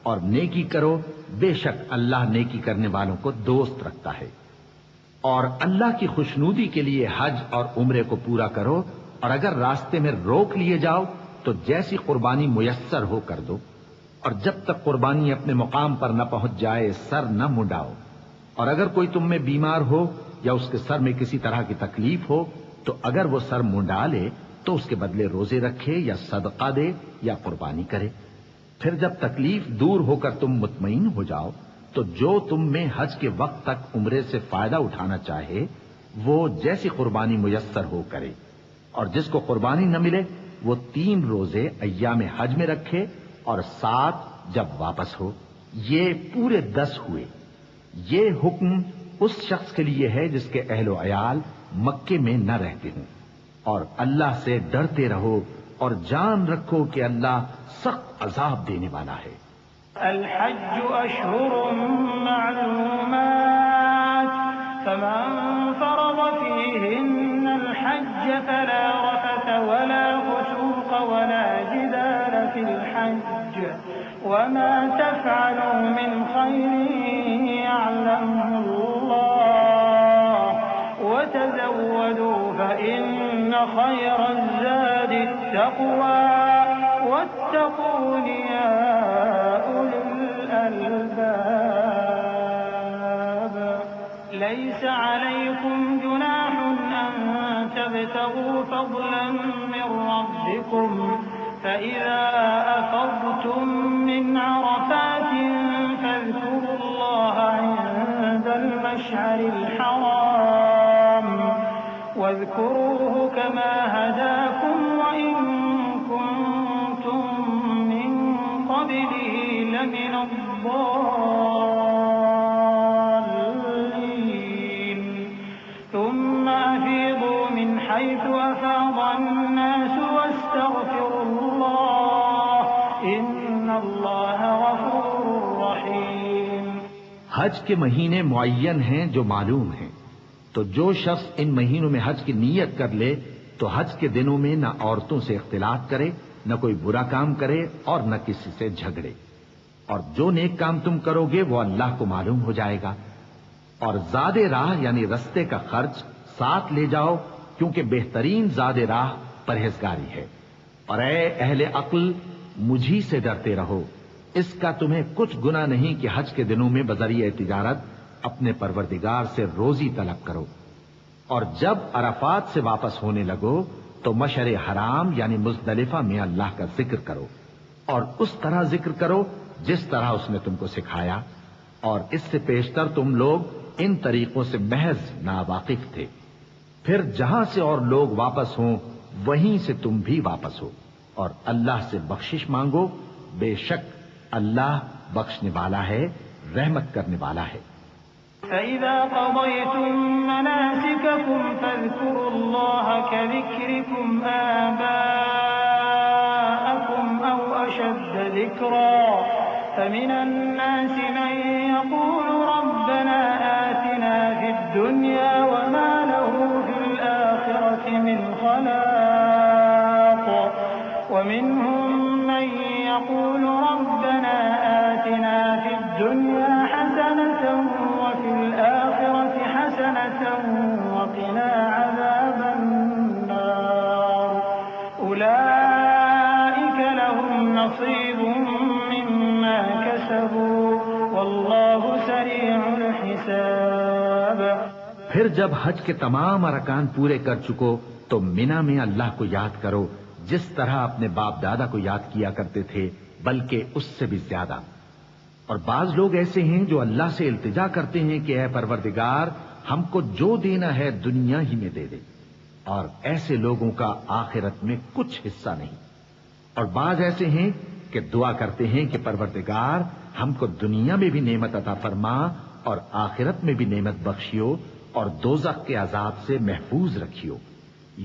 اور نیکی کرو، بے شک اللہ نیکی کرنے والوں کو دوست رکھتا ہے. اور اللہ کی خوشنودی کے لیے حج اور عمرے کو پورا کرو، اور اگر راستے میں روک لیے جاؤ تو جیسی قربانی میسر ہو کر دو، اور جب تک قربانی اپنے مقام پر نہ پہنچ جائے سر نہ منڈاؤ. اور اگر کوئی تم میں بیمار ہو یا اس کے سر میں کسی طرح کی تکلیف ہو تو اگر وہ سر منڈا لے تو اس کے بدلے روزے رکھے یا صدقہ دے یا قربانی کرے. پھر جب تکلیف دور ہو کر تم مطمئن ہو جاؤ تو جو تم میں حج کے وقت تک عمرے سے فائدہ اٹھانا چاہے وہ جیسی قربانی میسر ہو کرے. اور جس کو قربانی نہ ملے وہ 3 روزے ایام حج میں رکھے اور 7 جب واپس ہو. یہ پورے 10 ہوئے. یہ حکم اس شخص کے لیے ہے جس کے اہل و عیال مکے میں نہ رہتے ہوں. اور اللہ سے ڈرتے رہو اور جان رکھو کہ اللہ سخت عذاب دینے والا ہے. الحج أشهر معلومات فمن فرض فيهن الحج فلا رفث ولا فسوق ولا جدال في الحج وما تفعلوا من خير يعلمه الله وتزودوا فإن خير الزاد التقوى واتقون يا أولي الألباب. ليس عليكم جناح أن تبتغوا فضلا من ربكم فإذا أفضتم من عرفات فاذكروا الله عند المشعر الحرام واذكروه كما هداكم وإن كنتم من قبله لمن الضالين. ثم أفيضوا من حيث أفاض الناس واستغفروا الله إن الله غفور رحيم. حج کے مہینے معین ہیں جو معلوم ہیں، تو جو شخص ان مہینوں میں حج کی نیت کر لے تو حج کے دنوں میں نہ عورتوں سے اختلاط کرے، نہ کوئی برا کام کرے اور نہ کسی سے جھگڑے. اور جو نیک کام تم کرو گے وہ اللہ کو معلوم ہو جائے گا. اور زاد راہ یعنی رستے کا خرچ ساتھ لے جاؤ کیونکہ بہترین زاد راہ پرہیزگاری ہے. اور اے اہل عقل مجھی سے ڈرتے رہو، اس کا تمہیں کچھ گناہ نہیں کہ حج کے دنوں میں بذریعہ تجارت اپنے پروردگار سے روزی طلب کرو. اور جب عرفات سے واپس ہونے لگو تو مشعر حرام یعنی مزدلفہ میں اللہ کا ذکر کرو، اور اس طرح ذکر کرو جس طرح اس نے تم کو سکھایا. اور اس سے پیشتر تم لوگ ان طریقوں سے محض ناواقف تھے. پھر جہاں سے اور لوگ واپس ہوں وہیں سے تم بھی واپس ہو، اور اللہ سے بخشش مانگو، بے شک اللہ بخشنے والا ہے، رحمت کرنے والا ہے. فإذا قضيتم مناسككم فاذكروا الله كذكركم آباءكم أو أشد ذكرا فمن الناس من يقول ربنا آتنا في الدنيا وما له في الآخرة من خلاق ومنهم من يقول ربنا آتنا في الدنيا حسنة وفي الآخرة حسنة وقنا عذاب النار أولئك نصيب مما كسبوا والله سريع الحساب۔ پھر جب حج کے تمام ارکان پورے کر چکو تو مینا میں اللہ کو یاد کرو جس طرح اپنے باپ دادا کو یاد کیا کرتے تھے، بلکہ اس سے بھی زیادہ۔ اور بعض لوگ ایسے ہیں جو اللہ سے التجا کرتے ہیں کہ اے پروردگار ہم کو جو دینا ہے دنیا ہی میں دے دے، اور ایسے لوگوں کا آخرت میں کچھ حصہ نہیں۔ اور بعض ایسے ہیں کہ دعا کرتے ہیں کہ پروردگار ہم کو دنیا میں بھی نعمت عطا فرما اور آخرت میں بھی نعمت بخشیو اور دوزخ کے عذاب سے محفوظ رکھیو۔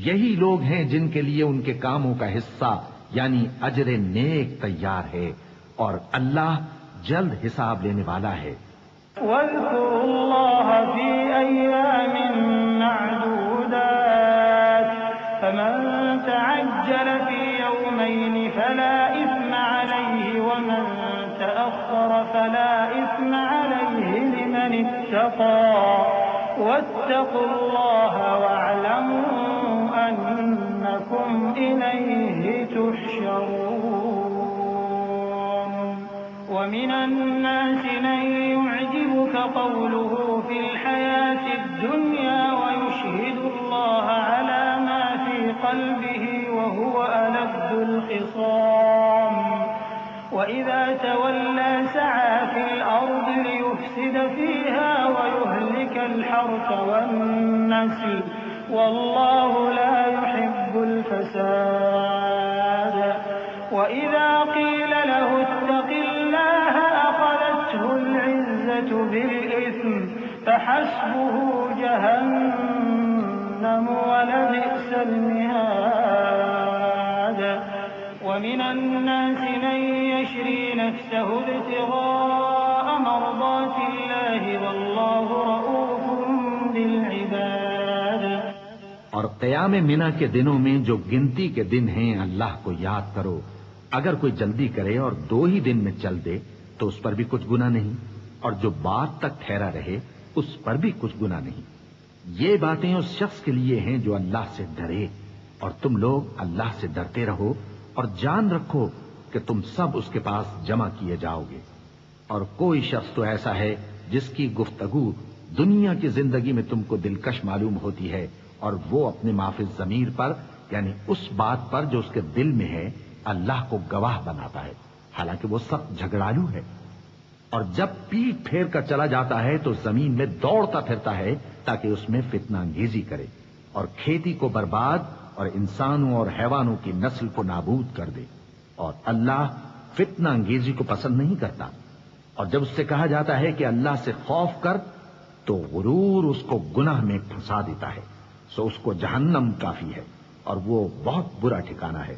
یہی لوگ ہیں جن کے لیے ان کے کاموں کا حصہ یعنی اجر نیک تیار ہے، اور اللہ جلد حساب لینے والا ہے۔ واذكروا الله في أيام معدودات فمن تعجل في يومين فلا إثم عليه ومن تأخر فلا إثم عليه لمن اتقى واتقوا الله واعلموا أنكم إليه تحشرون۔ ومن الناس من يعجبك قوله في الحياة الدنيا ويشهد الله على ما في قلبه وهو ألد الخصام وإذا تولى سعى في الأرض ليفسد فيها ويهلك الحرث والنسل والله لا يحب الفساد۔ وإذا قيل له اتق الله أخذته العزة بالإثم فحسبه جهنم ولبئس المهاد۔ ومن الناس من يشري نفسه ابتغاء مرضات الله والله رؤوف بالعباد۔ اور قیام منا کے دنوں میں جو گنتی کے دن ہیں اللہ کو یاد کرو، اگر کوئی جلدی کرے اور 2 ہی دن میں چل دے تو اس پر بھی کچھ گناہ نہیں، اور جو بعد تک ٹھہرا رہے اس پر بھی کچھ گناہ نہیں۔ یہ باتیں اس شخص کے لیے ہیں جو اللہ سے ڈرے، اور تم لوگ اللہ سے ڈرتے رہو اور جان رکھو کہ تم سب اس کے پاس جمع کیے جاؤ گے۔ اور کوئی شخص تو ایسا ہے جس کی گفتگو دنیا کی زندگی میں تم کو دلکش معلوم ہوتی ہے، اور وہ اپنے معافی ضمیر پر یعنی اس بات پر جو اس کے دل میں ہے اللہ کو گواہ بناتا ہے، حالانکہ وہ سخت جھگڑالو ہے۔ اور جب پیٹ پھیر کر چلا جاتا ہے تو زمین میں دوڑتا پھرتا ہے تاکہ اس میں فتنہ انگیزی کرے اور کھیتی کو برباد اور انسانوں اور حیوانوں کی نسل کو نابود کر دے، اور اللہ فتنہ انگیزی کو پسند نہیں کرتا۔ اور جب اس سے کہا جاتا ہے کہ اللہ سے خوف کر تو غرور اس کو گناہ میں پھنسا دیتا ہے، سو اس کو جہنم کافی ہے اور وہ بہت برا ٹھکانہ ہے۔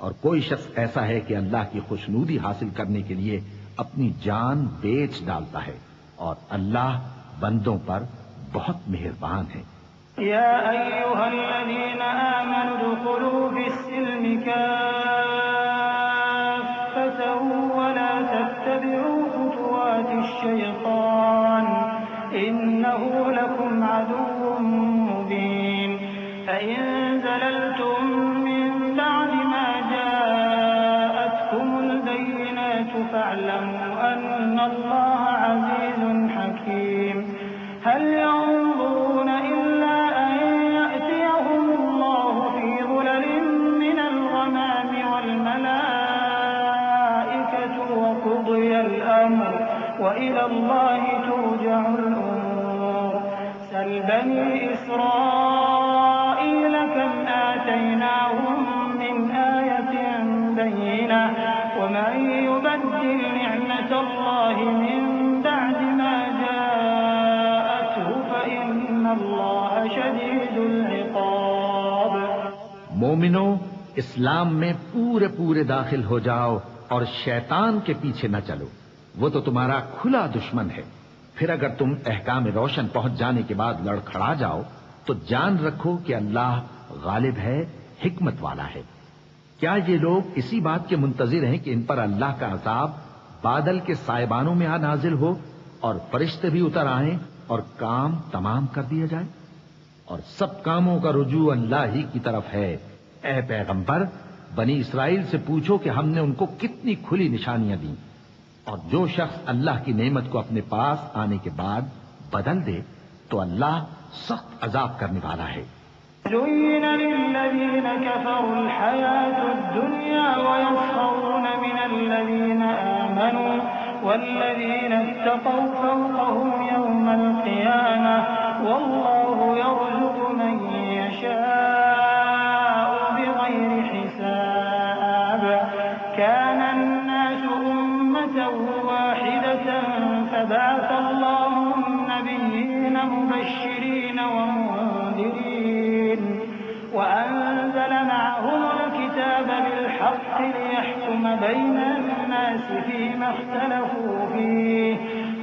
اور کوئی شخص ایسا ہے کہ اللہ کی خوشنودی حاصل کرنے کے لیے اپنی جان بیچ ڈالتا ہے، اور اللہ بندوں پر بہت مہربان ہے۔ يا أيها الذين آمنوا ادخلوا في السلم كافة ولا تتبعوا خطوات الشيطان إنه لكم عدو مبين۔ فإن زللتم من بعد ما جاءتكم البينات فاعلموا أن الله عزيز حكيم۔ هل ينظرون إلا أن يأتيهم الله في ظلل من الغمام والملائكة وقضي الأمر وإلى الله ترجع الأمور۔ سل بني إسرائيل كم آتيناهم من آية بينة ومن يبدل نعمة الله من بعد ما جاءته فإن الله شديد العقاب۔ مومنو، اسلام میں پورے پورے داخل ہو جاؤ اور شیطان کے پیچھے نہ چلو، وہ تو تمہارا کھلا دشمن ہے۔ پھر اگر تم احکام روشن پہنچ جانے کے بعد لڑکھڑا جاؤ تو جان رکھو کہ اللہ غالب ہے، حکمت والا ہے۔ کیا یہ لوگ اسی بات کے منتظر ہیں کہ ان پر اللہ کا عذاب بادل کے سائبانوں میں نازل ہو اور فرشتے بھی اتر آئیں اور کام تمام کر دیا جائے؟ اور سب کاموں کا رجوع اللہ ہی کی طرف ہے۔ اے پیغمبر، بنی اسرائیل سے پوچھو کہ ہم نے ان کو کتنی کھلی نشانیاں دیں، اور جو شخص اللہ کی نعمت کو اپنے پاس آنے کے بعد بدل دے تو اللہ سخت عذاب کرنے والا ہے۔ زين للذين كفروا الحياة الدنيا ويسخرون من الذين آمنوا والذين اتقوا فوقهم يوم القيامة والله يرزق من يشاء بغير حساب كان الناس أمة واحدة فبعث الله النبيين مبشرين ومنذرين وأنزل معهم الكتاب بالحق ليحكم بين الناس فيما اختلفوا فيه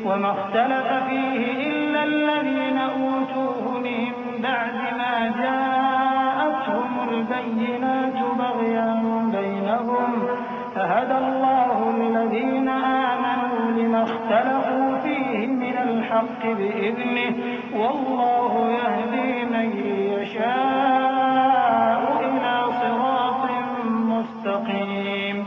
وما اختلف فيه إلا الذين أوتوه من بعد ما جاءتهم البينات بغيا بينهم فهدى الله الذين آمنوا لما اختلفوا فيه من الحق بإذنه والله يهدي من يشاء إلى صراط مستقيم۔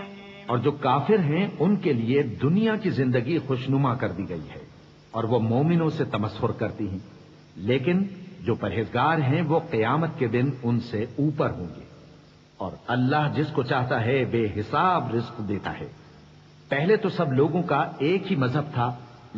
اور جو کافر ہیں ان کے لیے دنیا کی زندگی خوشنما کر دی گئی ہے اور وہ مومنوں سے تمسخر کرتی ہیں، لیکن جو پرہیزگار ہیں وہ قیامت کے دن ان سے اوپر ہوں گے، اور اللہ جس کو چاہتا ہے بے حساب رزق دیتا ہے۔ پہلے تو سب لوگوں کا ایک ہی مذہب تھا،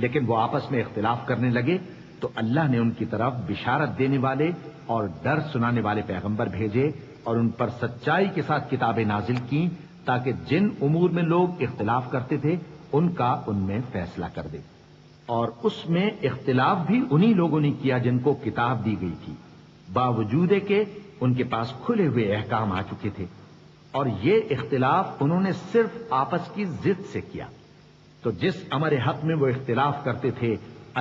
لیکن وہ آپس میں اختلاف کرنے لگے تو اللہ نے ان کی طرف بشارت دینے والے اور ڈر سنانے والے پیغمبر بھیجے اور ان پر سچائی کے ساتھ کتابیں نازل کی تاکہ جن امور میں لوگ اختلاف کرتے تھے ان کا ان میں فیصلہ کر دے، اور اس میں اختلاف بھی انہی لوگوں نے کیا جن کو کتاب دی گئی تھی، باوجود کہ ان کے پاس کھلے ہوئے احکام آ چکے تھے، اور یہ اختلاف انہوں نے صرف آپس کی ضد سے کیا۔ تو جس امر حق میں وہ اختلاف کرتے تھے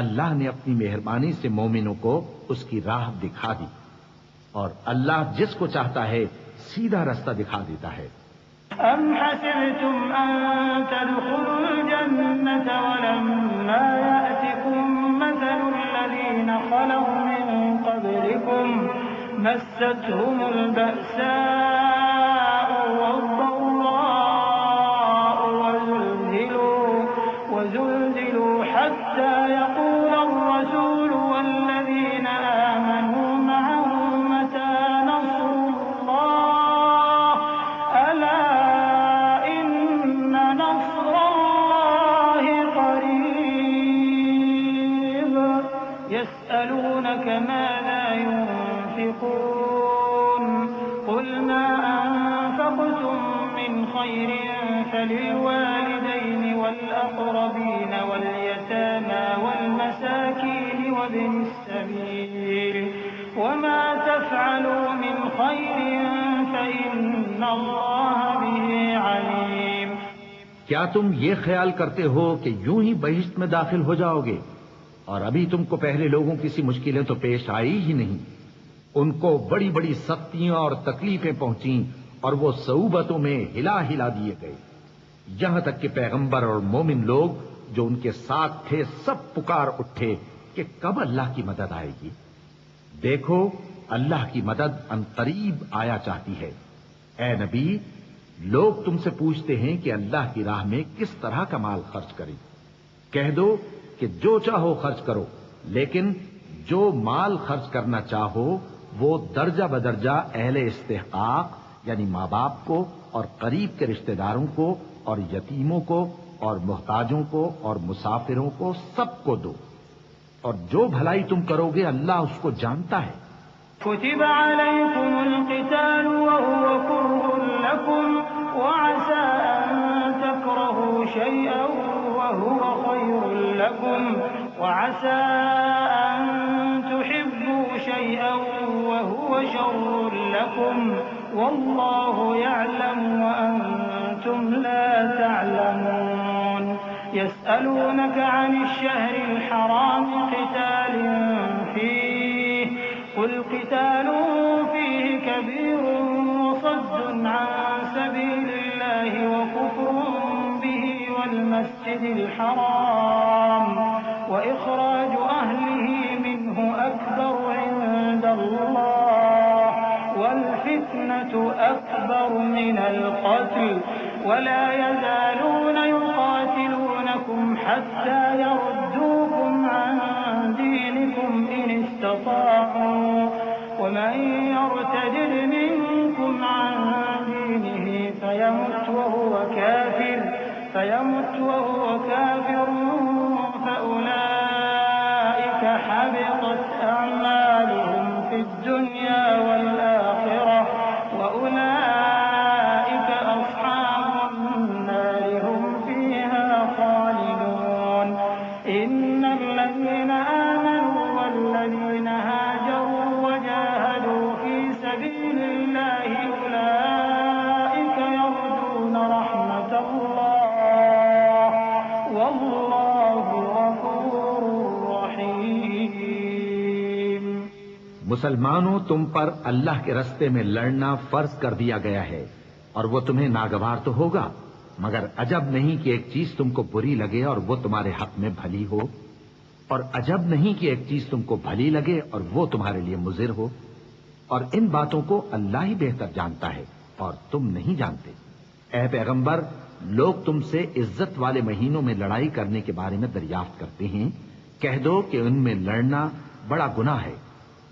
اللہ نے اپنی مہربانی سے مومنوں کو اس کی راہ دکھا دی، اور اللہ جس کو چاہتا ہے سیدھا رستہ دکھا دیتا ہے۔ أم حسبتم أن تدخلوا الجنة ولما يأتكم مثل الذين خلوا من قبلكم مستهم البأساء والضراء وزلزلوا حتى يقول الرسول والذين آمنوا معه متى نصر الله ألا إن نصر الله قريب يسألونك ماذا ينفقون قل ما أنفقتم من خير فللوالدين والأقربين واليتامى والمساكين وابن السبيل وما تفعلوا من خير فإن الله به عليم۔ کیا تم یہ خیال کرتے ہو کہ یوں ہی بہشت میں داخل ہو جاؤ گے، اور ابھی تم کو پہلے لوگوں کی سی مشکلیں تو پیش آئی ہی نہیں؟ ان کو بڑی بڑی سختیاں اور تکلیفیں پہنچیں اور وہ صعوبتوں میں ہلا ہلا دیے گئے، یہاں تک کہ پیغمبر اور مومن لوگ جو ان کے ساتھ تھے سب پکار اٹھے کہ کب اللہ کی مدد آئے گی۔ دیکھو اللہ کی مدد عنقریب آیا چاہتی ہے۔ اے نبی، لوگ تم سے پوچھتے ہیں کہ اللہ کی راہ میں کس طرح کا مال خرچ کریں، کہہ دو کہ جو چاہو خرچ کرو، لیکن جو مال خرچ کرنا چاہو وہ درجہ بدرجہ اہل استحقاق یعنی ماں باپ کو اور قریب کے رشتہ داروں کو اور یتیموں کو اور محتاجوں کو اور مسافروں کو سب کو دو، اور جو بھلائی تم کرو گے اللہ اس کو جانتا ہے۔ كتب عليكم القتال وهو كره لكم وعسى أن تكرهوا شيئا وهو خير لكم وعسى أن تحبوا شيئا وهو شر لكم والله يعلم وأنتم لا تعلمون يسألونك عن الشهر الحرام قتال فيه قل قتال فيه كبير وصد عن سبيل الله وكفر به والمسجد الحرام وإخراج أهله منه أكبر عند الله والفتنة أكبر من القتل ولا يزالون يقاتلونكم حتى يردوكم عن دينكم إن استطاعوا ومن يرتد منكم عن دينه فيمت وهو كافر فأولئك حبطت أعمالهم في الدنيا والآخرة وأولئك أصحاب النار هم فيها خالدون إن الذين آمنوا والذين هاجروا وجاهدوا في سبيل الله أولئك يرجون رحمة الله والله غفور رحيم. مسلمانوں، تم پر اللہ کے رستے میں لڑنا فرض کر دیا گیا ہے اور وہ تمہیں ناگوار تو ہوگا، مگر عجب نہیں کہ ایک چیز تم کو بری لگے اور وہ تمہارے حق میں بھلی ہو، اور عجب نہیں کہ ایک چیز تم کو بھلی لگے اور وہ تمہارے لیے مضر ہو، اور ان باتوں کو اللہ ہی بہتر جانتا ہے اور تم نہیں جانتے۔ اے پیغمبر، لوگ تم سے عزت والے مہینوں میں لڑائی کرنے کے بارے میں دریافت کرتے ہیں، کہہ دو کہ ان میں لڑنا بڑا گناہ ہے،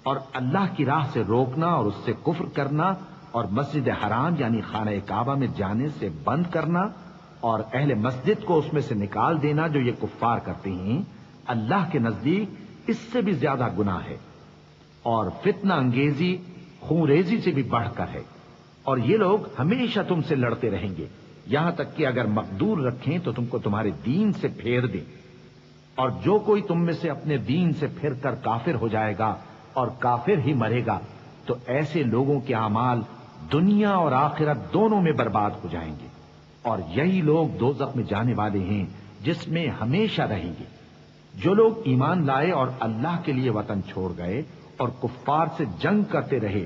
اور اللہ کی راہ سے روکنا اور اس سے کفر کرنا اور مسجد حرام یعنی خانہ کعبہ میں جانے سے بند کرنا اور اہل مسجد کو اس میں سے نکال دینا جو یہ کفار کرتے ہیں، اللہ کے نزدیک اس سے بھی زیادہ گناہ ہے، اور فتنہ انگیزی خون ریزی سے بھی بڑھ کر ہے، اور یہ لوگ ہمیشہ تم سے لڑتے رہیں گے یہاں تک کہ اگر مقدور رکھیں تو تم کو تمہارے دین سے پھیر دیں، اور جو کوئی تم میں سے اپنے دین سے پھر کر کافر ہو جائے گا اور کافر ہی مرے گا تو ایسے لوگوں کے اعمال دنیا اور آخرت دونوں میں برباد ہو جائیں گے، اور یہی لوگ دوزخ میں جانے والے ہیں جس میں ہمیشہ رہیں گے۔ جو لوگ ایمان لائے اور اللہ کے لیے وطن چھوڑ گئے اور کفار سے جنگ کرتے رہے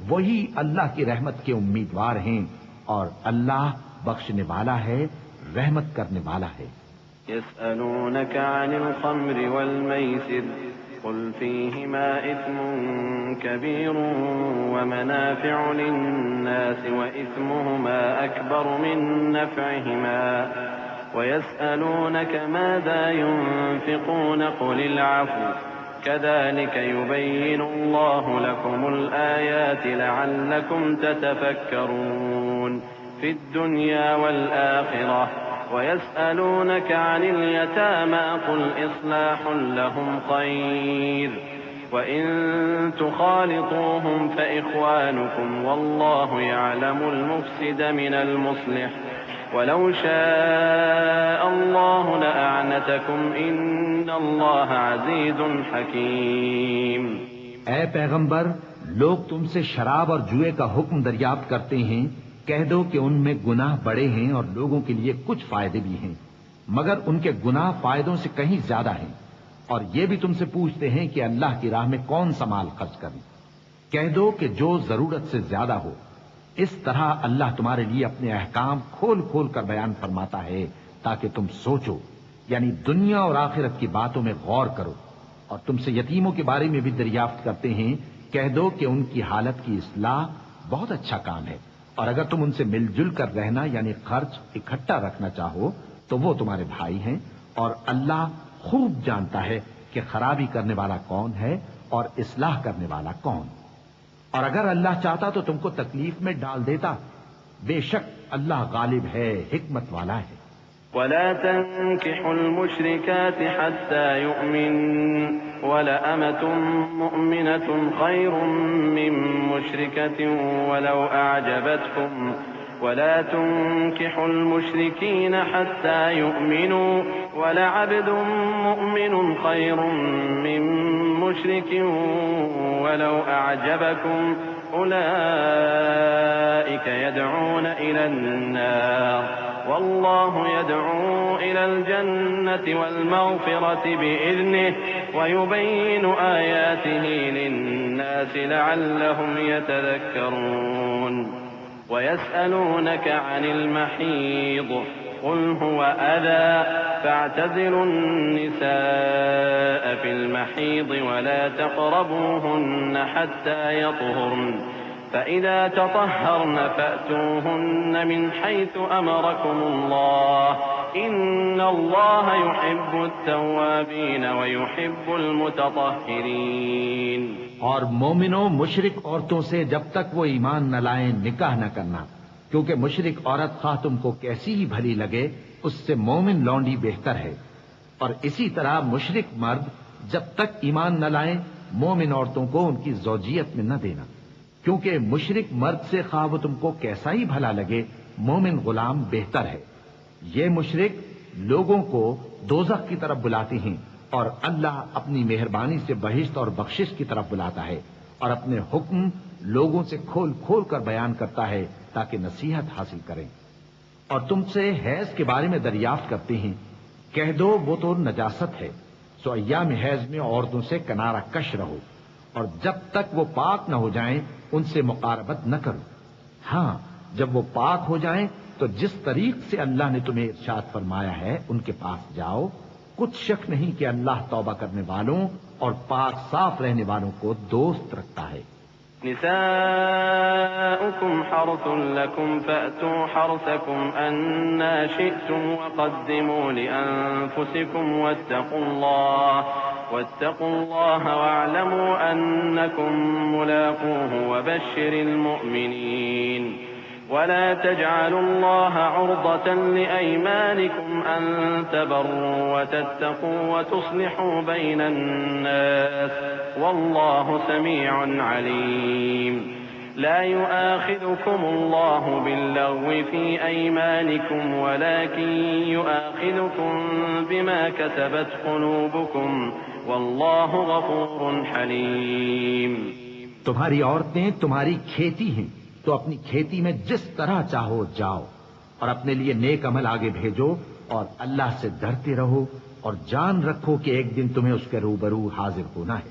وہی اللہ کی رحمت کے امیدوار ہیں، اور اللہ بخشنے والا ہے، رحمت کرنے والا ہے۔ يسألونك عن الخمر والميسر قل فيهما إثم كبير ومنافع للناس وإثمهما أكبر من نفعهما ويسألونك ماذا ينفقون قل العفو كذلك يبين الله لكم الآيات لعلكم تتفكرون في الدنيا والآخرة ويسألونك عن اليتامى قل إصلاح لهم خير وإن تخالطوهم فإخوانكم والله يعلم المفسد من المصلح ولو شاء الله لأعنتكم إن الله عزيز حكيم۔ اے پیغمبر، لوگ تم سے شراب اور جوئے کا حکم دریافت کرتے ہیں، کہہ دو کہ ان میں گناہ بڑے ہیں اور لوگوں کے لیے کچھ فائدے بھی ہیں، مگر ان کے گناہ فائدوں سے کہیں زیادہ ہیں، اور یہ بھی تم سے پوچھتے ہیں کہ اللہ کی راہ میں کون سا مال خرچ کریں، کہہ دو کہ جو ضرورت سے زیادہ ہو۔ اس طرح اللہ تمہارے لیے اپنے احکام کھول کھول کر بیان فرماتا ہے تاکہ تم سوچو، یعنی دنیا اور آخرت کی باتوں میں غور کرو۔ اور تم سے یتیموں کے بارے میں بھی دریافت کرتے ہیں، کہہ دو کہ ان کی حالت کی اصلاح بہت اچھا کام ہے، اور اگر تم ان سے مل جل کر رہنا یعنی خرچ اکٹھا رکھنا چاہو تو وہ تمہارے بھائی ہیں، اور اللہ خوب جانتا ہے کہ خرابی کرنے والا کون ہے اور اصلاح کرنے والا کون، اور اگر اللہ چاہتا تو تم کو تکلیف میں ڈال دیتا، بے شک اللہ غالب ہے، حکمت والا ہے۔ ولا تنكحوا المشركات حتى يؤمن ولأمة مؤمنة خير من مشركة ولو أعجبتكم ولا تنكحوا المشركين حتى يؤمنوا ولعبد مؤمن خير من مشرك ولو أعجبكم أولئك يدعون إلى النار والله يدعو إلى الجنة والمغفرة بإذنه ويبين آياته للناس لعلهم يتذكرون ويسألونك عن المحيض قل هو أذى فاعتزلوا النساء في المحيض ولا تقربوهن حتى يطهرن فإذا تطهرن فأتوهن من حيث أمركم الله إن الله يحب التوابين ويحب المتطهرين۔ اور مومنوں مشرک عورتوں سے جب تک وہ ایمان نہ لائیں نکاح نہ کرنا، کیونکہ مشرک عورت خواہ تم کو کیسی ہی بھلی لگے اس سے مومن لونڈی بہتر ہے۔ اور اسی طرح مشرک مرد جب تک ایمان نہ لائیں مومن عورتوں کو ان کی زوجیت میں نہ دینا، کیونکہ مشرک مرد سے خواہ وہ تم کو کیسا ہی بھلا لگے مومن غلام بہتر ہے۔ یہ مشرک لوگوں کو دوزخ کی طرف بلاتے ہیں اور اللہ اپنی مہربانی سے بہشت اور بخشش کی طرف بلاتا ہے اور اپنے حکم لوگوں سے کھول کھول کر بیان کرتا ہے تاکہ نصیحت حاصل کریں۔ اور تم سے حیض کے بارے میں دریافت کرتے ہیں، کہہ دو وہ تو نجاست ہے، سو ایام حیض میں عورتوں سے کنارہ کش رہو، اور جب تک وہ پاک نہ ہو جائیں ان سے مقاربت نہ کرو۔ ہاں جب وہ پاک ہو جائیں تو جس طریق سے اللہ نے تمہیں ارشاد فرمایا ہے ان کے پاس جاؤ، کچھ شک نہیں کہ اللہ توبہ کرنے والوں اور پاک صاف رہنے والوں کو دوست رکھتا ہے۔ نساؤكم حرث لكم فأتوا حرثكم أنا شئتم وقدموا لأنفسكم واتقوا الله واعلموا أنكم ملاقوه وبشر المؤمنين ولا تجعلوا الله عرضة لأيمانكم أن تبروا وتتقوا وتصلحوا بين الناس والله سميع عليم۔ لا يؤاخذكم الله باللغو في أيمانكم ولكن يؤاخذكم بما كسبت قلوبكم والله غفور حليم۔ تمہاری عورتیں تمہاری کھیتی ہیں تو اپنی کھیتی میں جس طرح چاہو جاؤ، اور اپنے لیے نیک عمل آگے بھیجو اور اللہ سے ڈرتے رہو، اور جان رکھو کہ ایک دن تمہیں اس کے روبرو حاضر ہونا ہے۔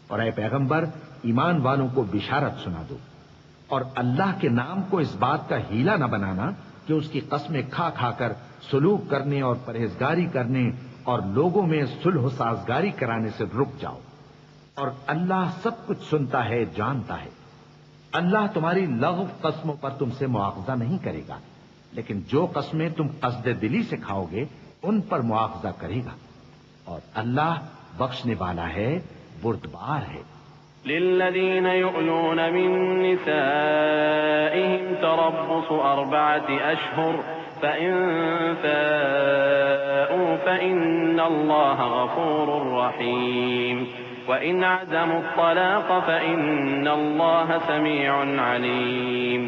اور اے پیغمبر ایمان والوں کو بشارت سنا دو، اور اللہ کے نام کو اس بات کا ہیلا نہ بنانا کہ اس کی قسمیں کھا کھا کر سلوک کرنے اور پرہیزگاری کرنے اور لوگوں میں صلح و سازگاری کرانے سے رک جاؤ، اور اللہ سب کچھ سنتا ہے جانتا ہے۔ اللہ تمہاری لغو قسموں پر تم سے مواخذہ نہیں کرے گا، لیکن جو قسمیں تم قصد دلی سے کھاؤ گے ان پر مواخذہ کرے گا، اور اللہ بخشنے والا ہے بردبار ہے۔ للذين يؤلون من نسائهم تربص 4 أشهر فإن فاءوا فإن الله غفور رحيم وإن عزموا الطلاق فإن الله سميع عليم۔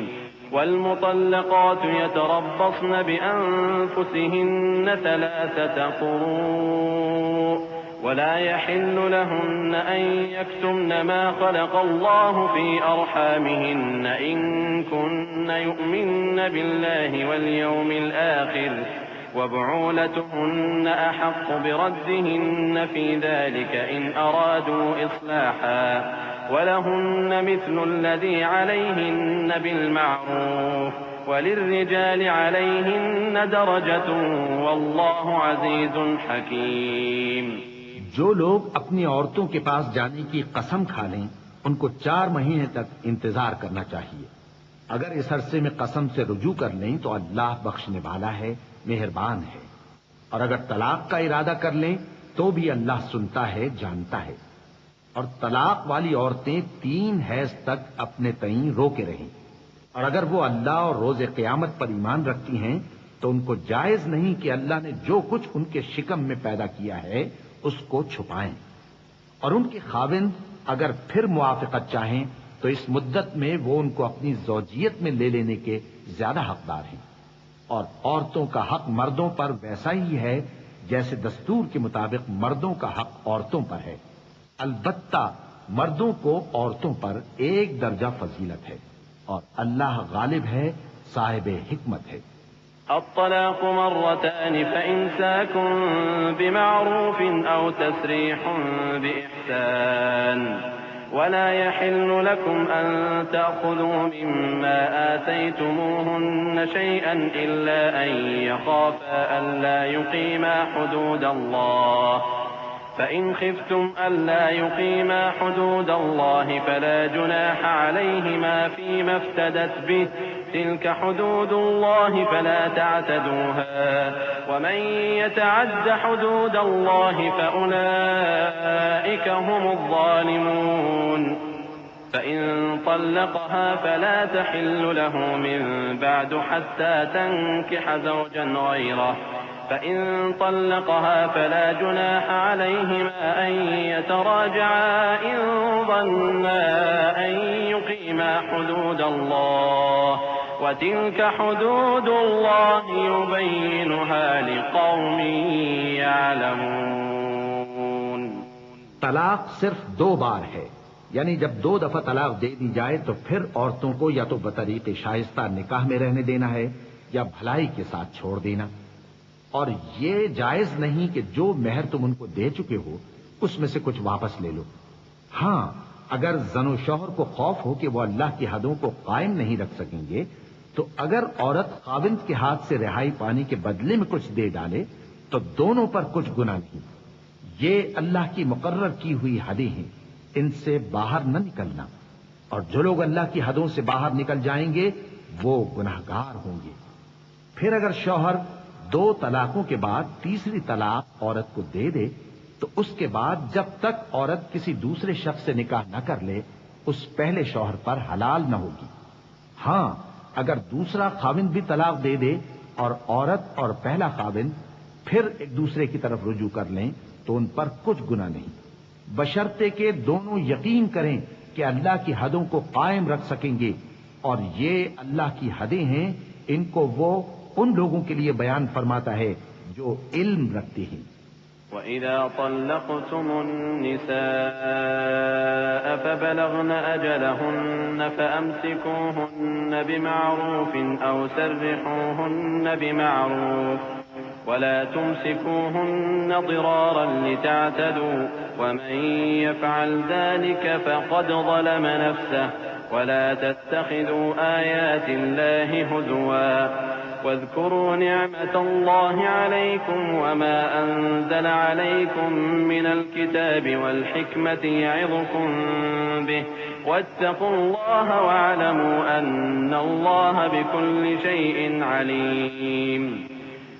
والمطلقات يتربصن بأنفسهن 3 قروء ولا يحل لهن أن يكتمن ما خلق الله في أرحامهن إن كن يؤمن بالله واليوم الآخر وبعولتهن أحق بردهن في ذلك إن أرادوا إصلاحا ولهن مثل الذي عليهن بالمعروف وللرجال عليهن درجة والله عزيز حكيم۔ جو لوگ اپنی عورتوں کے پاس جانے کی قسم کھا لیں ان کو 4 مہینے تک انتظار کرنا چاہیے۔ اگر اس عرصے میں قسم سے رجوع کر لیں تو اللہ بخشنے والا ہے، مہربان ہے، اور اگر طلاق کا ارادہ کر لیں تو بھی اللہ سنتا ہے جانتا ہے۔ اور طلاق والی عورتیں 3 حیض تک اپنے تئیں روکے رہیں، اور اگر وہ اللہ اور روز قیامت پر ایمان رکھتی ہیں تو ان کو جائز نہیں کہ اللہ نے جو کچھ ان کے شکم میں پیدا کیا ہے اس کو چھپائیں، اور ان کے خاوند اگر پھر موافقت چاہیں تو اس مدت میں وہ ان کو اپنی زوجیت میں لے لینے کے زیادہ حقدار ہیں۔ اور عورتوں کا حق مردوں پر ویسا ہی ہے جیسے دستور کے مطابق مردوں کا حق عورتوں پر ہے، البتہ مردوں کو عورتوں پر 1 درجہ فضیلت ہے، اور اللہ غالب ہے، صاحب حکمت ہے۔ الطلاق مرتان فإمساك بمعروف أو تسريح بإحسان ولا يحل لكم أن تأخذوا مما آتيتموهن شيئا إلا أن يخافا ألا يقيما حدود الله فإن خفتم ألا يقيما حدود الله فلا جناح عليهما فيما افتدت به تلك حدود الله فلا تعتدوها ومن يتعد حدود الله فأولئك هم الظالمون. فإن طلقها فلا تحل له من بعد حتى تنكح زوجا غيره فإن طلقها فلا جناح عليهما أن يتراجعا إن ظنا أن يقيما حدود الله وتلك حدود الله يبينها لقوم يعلمون. طلاق صرف 2 بار ہے، یعنی جب 2 دفعہ طلاق دے دی جائے تو پھر عورتوں کو یا تو بطریق شائستہ نکاح میں رہنے دینا ہے یا بھلائی کے ساتھ چھوڑ دینا، اور یہ جائز نہیں کہ جو مہر تم ان کو دے چکے ہو اس میں سے کچھ واپس لے لو. ہاں، اگر زن و شوہر کو خوف ہو کہ وہ اللہ کی حدوں کو قائم نہیں رکھ سکیں گے تو اگر عورت خاوند کے ہاتھ سے رہائی پانے کے بدلے میں کچھ دے ڈالے تو دونوں پر کچھ گناہ نہیں. یہ اللہ کی مقرر کی ہوئی حدیں ہیں، ان سے باہر نہ نکلنا، اور جو لوگ اللہ کی حدوں سے باہر نکل جائیں گے وہ گناہگار ہوں گے. پھر اگر شوہر 2 طلاقوں کے بعد تیسری طلاق عورت کو دے دے تو اس کے بعد جب تک عورت کسی دوسرے شخص سے نکاح نہ کر لے اس پہلے شوہر پر حلال نہ ہوگی. ہاں، اگر دوسرا خاوند بھی طلاق دے دے اور عورت اور پہلا خاوند پھر ایک دوسرے کی طرف رجوع کر لیں تو ان پر کچھ گناہ نہیں، بشرطے کہ دونوں یقین کریں کہ اللہ کی حدوں کو قائم رکھ سکیں گے، اور یہ اللہ کی حدیں ہیں، ان کو وہ ان لوگوں کے لیے بیان فرماتا ہے جو علم رکھتے ہیں. وَإِذَا طَلَّقْتُمُ النِّسَاءَ فَبَلَغْنَ أَجَلَهُنَّ فَأَمْسِكُوهُنَّ بِمَعْرُوفٍ أَوْ سَرِّحُوهُنَّ بِمَعْرُوفٍ وَلَا تُمْسِكُوهُنَّ ضِرَارًا لِتَعْتَدُوا وَمَن يَفْعَلْ ذَلِكَ فَقَدْ ظَلَمَ نَفْسَهُ وَلَا تَتَّخِذُوا آيَاتِ اللَّهِ هُزُوًا واذكروا نعمة الله عليكم وما أنزل عليكم من الكتاب والحكمة يعظكم به واتقوا الله واعلموا أن الله بكل شيء عليم.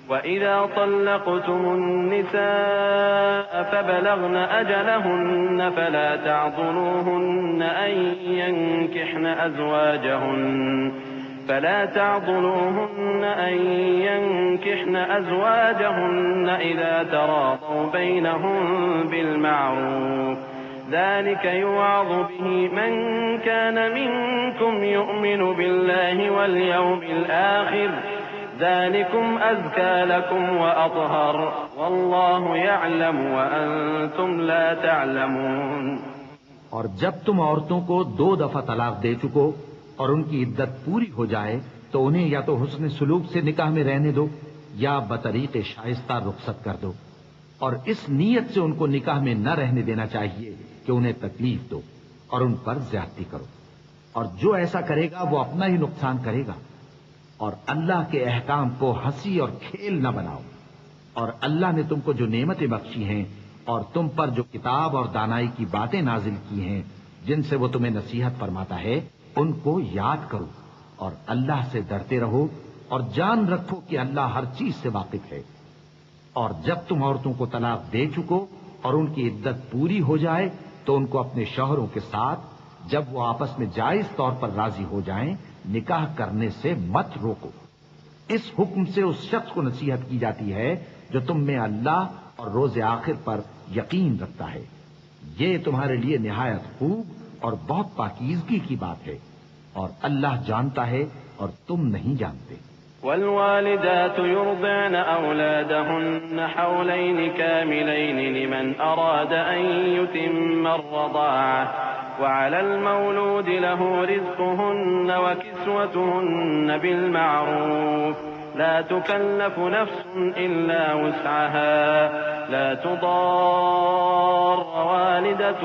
وإذا طلقتم النساء فبلغن أجلهن فلا تعضلوهن أن ينكحن أزواجهن إذا تراضوا بينهم بالمعروف ذلك يوعظ به من كان منكم يؤمن بالله واليوم الآخر ذلكم أزكى لكم وأطهر والله يعلم وأنتم لا تعلمون. اور جب تم عورتوں کو 2 دفعہ طلاق دے چکو اور ان کی عدت پوری ہو جائے تو انہیں یا تو حسن سلوک سے نکاح میں رہنے دو یا بطریق شائستہ رخصت کر دو، اور اس نیت سے ان کو نکاح میں نہ رہنے دینا چاہیے کہ انہیں تکلیف دو اور ان پر زیادتی کرو، اور جو ایسا کرے گا وہ اپنا ہی نقصان کرے گا. اور اللہ کے احکام کو ہنسی اور کھیل نہ بناؤ، اور اللہ نے تم کو جو نعمتیں بخشی ہیں اور تم پر جو کتاب اور دانائی کی باتیں نازل کی ہیں جن سے وہ تمہیں نصیحت فرماتا ہے ان کو یاد کرو، اور اللہ سے ڈرتے رہو اور جان رکھو کہ اللہ ہر چیز سے واقف ہے. اور جب تم عورتوں کو طلاق دے چکو اور ان کی عدت پوری ہو جائے تو ان کو اپنے شوہروں کے ساتھ جب وہ آپس میں جائز طور پر راضی ہو جائیں نکاح کرنے سے مت روکو. اس حکم سے اس شخص کو نصیحت کی جاتی ہے جو تم میں اللہ اور روز آخر پر یقین رکھتا ہے. یہ تمہارے لیے نہایت خوب اور بہت پاکیزگی کی بات ہے، اور اللہ جانتا ہے اور تم نہیں جانتے. والوالدات يرضعن أولادهن حولين كاملين لمن أراد أن يتم الرضاعة وعلى المولود له رزقهن وكسوتهن بالمعروف لا تكلف نفس إلا وسعها لا تضار والدة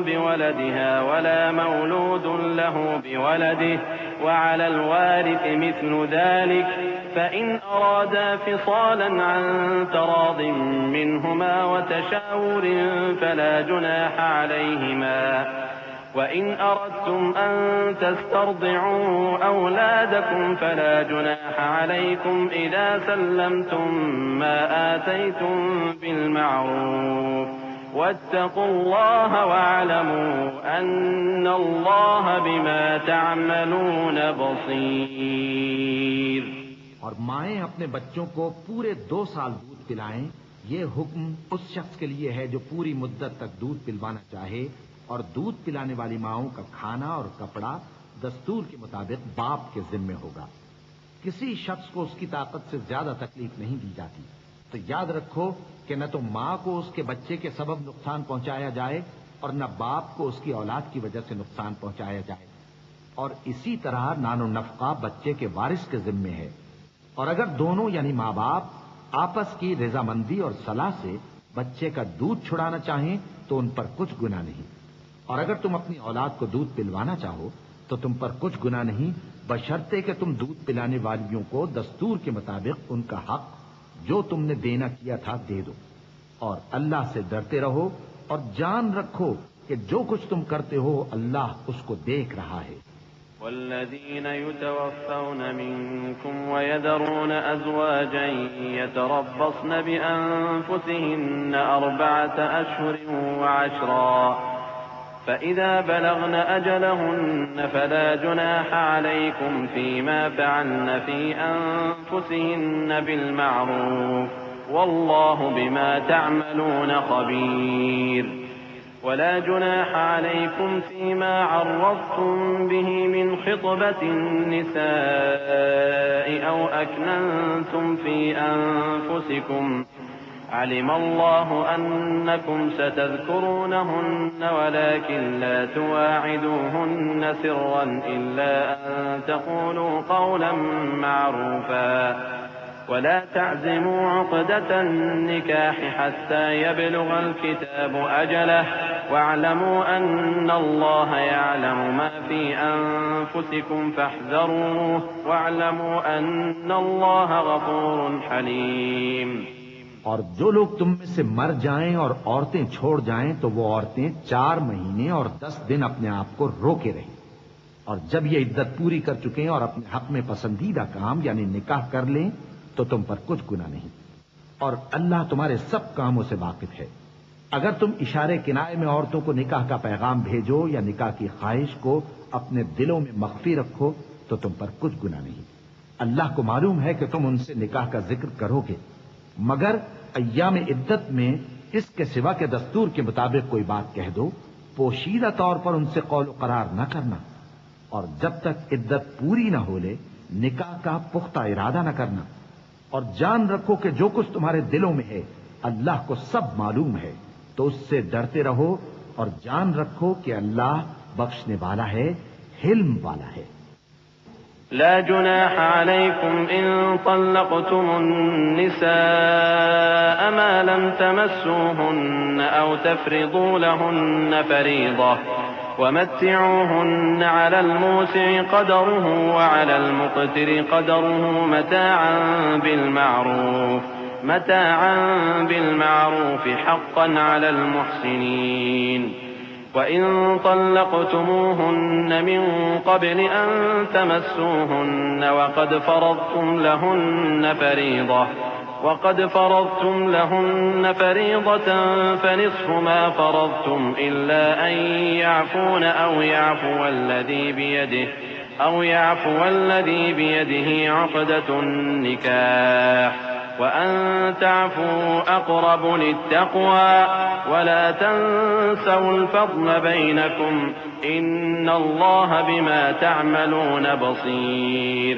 بولدها ولا مولود له بولده وعلى الوارث مثل ذلك فإن أرادا فصالا عن تراض منهما وتشاور فلا جناح عليهما وإن أردتم أن تسترضعوا أولادكم فلا جناح عليكم إذا سلمتم ما آتيتم بالمعروف واتقوا الله واعلموا أن الله بما تعملون بصير. اور مائیں اپنے بچوں کو پورے 2 سال دودھ پلائیں، یہ حکم اس شخص کے لیے ہے جو پوری مدت تک دودھ پلوانا چاہے، اور دودھ پلانے والی ماؤں کا کھانا اور کپڑا دستور کے مطابق باپ کے ذمے ہوگا. کسی شخص کو اس کی طاقت سے زیادہ تکلیف نہیں دی جاتی، تو یاد رکھو کہ نہ تو ماں کو اس کے بچے کے سبب نقصان پہنچایا جائے اور نہ باپ کو اس کی اولاد کی وجہ سے نقصان پہنچایا جائے. اور اسی طرح نان و نفقہ بچے کے وارث کے ذمے ہے، اور اگر دونوں یعنی ماں باپ آپس کی رضامندی اور صلاح سے بچے کا دودھ چھڑانا چاہیں تو ان پر کچھ گناہ نہیں. اور اگر تم اپنی اولاد کو دودھ پلوانا چاہو تو تم پر کچھ گناہ نہیں، بشرطے کہ تم دودھ پلانے والیوں کو دستور کے مطابق ان کا حق جو تم نے دینا کیا تھا دے دو. اور اللہ سے ڈرتے رہو اور جان رکھو کہ جو کچھ تم کرتے ہو اللہ اس کو دیکھ رہا ہے. والذين يتوفون منكم ويذرون أزواجا يتربصن بأنفسهن 4 أشهر وعشرا فإذا بلغن أجلهن فلا جناح عليكم فيما فعلن في أنفسهن بالمعروف والله بما تعملون خبير. ولا جناح عليكم فيما عرضتم به من خطبة النساء أو أكننتم في أنفسكم علم الله أنكم ستذكرونهن ولكن لا تواعدوهن سرا إلا أن تقولوا قولا معروفا ولا تعزموا عقدة النكاح حتى يبلغ الكتاب أجله واعلموا أن الله يعلم ما في أنفسكم فاحذروه واعلموا أن الله غفور حليم. اور جو لوگ تم میں سے مر جائیں اور عورتیں چھوڑ جائیں تو وہ عورتیں 4 مہینے اور 10 دن اپنے آپ کو روکے رہیں، اور جب یہ عدت پوری کر چکیں اور اپنے حق میں پسندیدہ کام یعنی نکاح کر لیں تو تم پر کچھ گناہ نہیں، اور اللہ تمہارے سب کاموں سے واقف ہے. اگر تم اشارے کنائے میں عورتوں کو نکاح کا پیغام بھیجو یا نکاح کی خواہش کو اپنے دلوں میں مخفی رکھو تو تم پر کچھ گناہ نہیں. اللہ کو معلوم ہے کہ تم ان سے نکاح کا ذکر کرو گے، مگر ایام عدت میں اس کے سوا کے دستور کے مطابق کوئی بات کہہ دو، پوشیدہ طور پر ان سے قول و قرار نہ کرنا، اور جب تک عدت پوری نہ ہو لے نکاح کا پختہ ارادہ نہ کرنا. اور جان رکھو کہ جو کچھ تمہارے دلوں میں ہے اللہ کو سب معلوم ہے، تو اس سے ڈرتے رہو اور جان رکھو کہ اللہ بخشنے والا ہے، حلم والا ہے. لا جناح عليكم إن طلقتم النساء ما لم تمسوهن أو تفرضوا لهن فريضة ومتعوهن على الموسع قدره وعلى المقتر قدره متاعا بالمعروف حقا على المحسنين. وإن طلقتموهن من قبل أن تمسوهن وقد فرضتم لهن فريضة فنصف ما فرضتم إلا أن يعفون أو يعفو الذي بيده عقدة النكاح وأن تعفوا أقرب للتقوى ولا تنسوا الفضل بينكم إن الله بما تعملون بصير.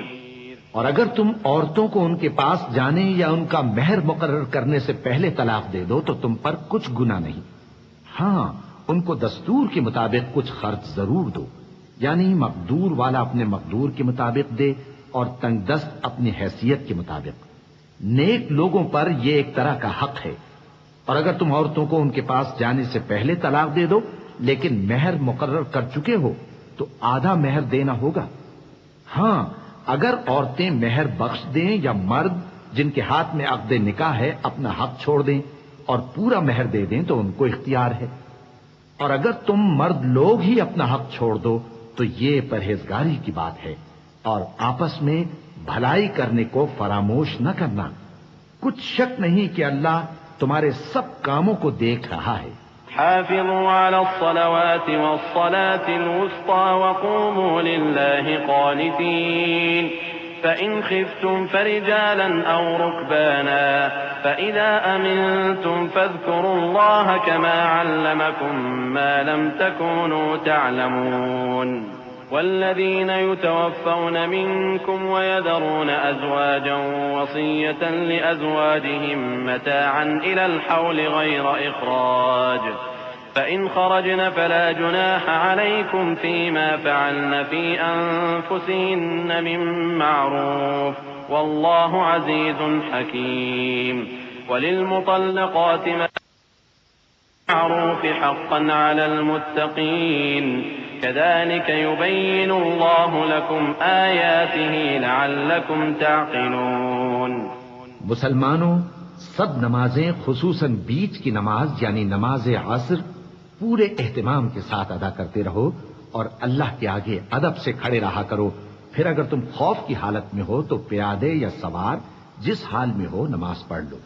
اور اگر تم عورتوں کو ان کے پاس جانے یا ان کا مہر مقرر کرنے سے پہلے طلاق دے دو تو تم پر کچھ گناہ نہیں. ہاں، ان کو دستور کے مطابق کچھ خرچ ضرور دو، یعنی مقدور والا اپنے مقدور کے مطابق دے اور تنگ دست اپنی حیثیت کے مطابق. نیک لوگوں پر یہ ایک طرح کا حق ہے. اور اگر تم عورتوں کو ان کے پاس جانے سے پہلے طلاق دے دو لیکن مہر مقرر کر چکے ہو تو آدھا مہر دینا ہوگا. ہاں، اگر عورتیں مہر بخش دیں یا مرد جن کے ہاتھ میں عقد نکاح ہے اپنا حق چھوڑ دیں اور پورا مہر دے دیں تو ان کو اختیار ہے. اور اگر تم مرد لوگ ہی اپنا حق چھوڑ دو تو یہ پرہیزگاری کی بات ہے. اور آپس میں بھلائی کرنے کو فراموش نہ کرنا. کچھ شک نہیں کہ اللہ تمہارے سب کاموں کو دیکھ رہا ہے. حافظوا على الصلوات والصلاة الوسطى وقوموا لله قانتين فإن خفتم فرجالا أو ركبانا فإذا أمنتم فاذكروا الله كما علمكم ما لم تكونوا تعلمون والذين يتوفون منكم ويذرون أزواجا وصية لأزواجهم متاعا إلى الحول غير إخراج فإن خرجن فلا جناح عليكم فيما فعلن في أنفسهن من معروف والله عزيز حكيم وللمطلقات معروف حقا على المتقين كذلك يبين الله لكم آياته لعلكم تعقلون. مسلمانوں، سب نمازیں خصوصاً بیچ کی نماز یعنی نماز عصر پورے اہتمام کے ساتھ ادا کرتے رہو اور اللہ کے آگے ادب سے کھڑے رہا کرو. پھر اگر تم خوف کی حالت میں ہو تو پیادے یا سوار جس حال میں ہو نماز پڑھ لو.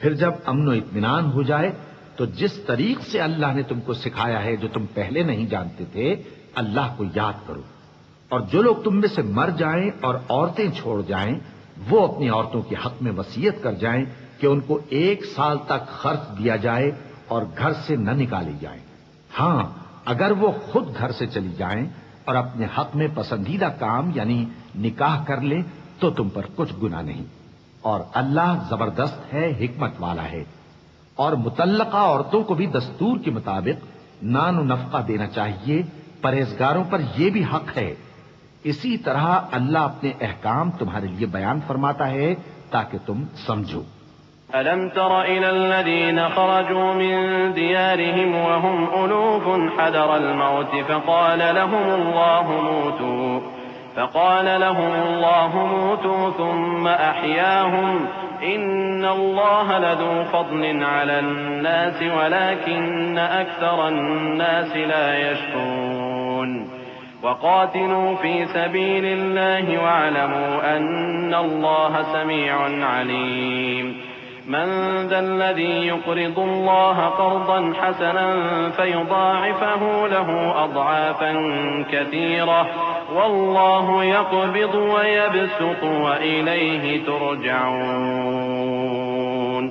پھر جب امن و اطمینان ہو جائے تو جس طریق سے اللہ نے تم کو سکھایا ہے جو تم پہلے نہیں جانتے تھے اللہ کو یاد کرو. اور جو لوگ تم میں سے مر جائیں اور عورتیں چھوڑ جائیں وہ اپنی عورتوں کے حق میں وصیت کر جائیں کہ ان کو 1 سال تک خرچ دیا جائے اور گھر سے نہ نکالی جائیں. ہاں، اگر وہ خود گھر سے چلی جائیں اور اپنے حق میں پسندیدہ کام یعنی نکاح کر لیں تو تم پر کچھ گناہ نہیں. اور اللہ زبردست ہے، حکمت والا ہے. اور مطلقہ عورتوں کو بھی دستور کے مطابق نان و نفقہ دینا چاہیے. پرہیزگاروں پر یہ بھی حق ہے. اسی طرح اللہ اپنے احکام تمہارے لیے بیان فرماتا ہے تاکہ تم سمجھو. ألم تر إلى الذين خرجوا من ديارهم وهم ألوف حذر الموت فقال لهم الله موتوا ثم أحياهم إن الله لذو فضل على الناس ولكن أكثر الناس لا يشكرون. وقاتلوا في سبيل الله واعلموا أن الله سميع عليم. من ذا الذي يقرض الله قرضا حسنا فيضاعفه له أضعافا كثيرة والله يقبض ويبسط وإليه ترجعون.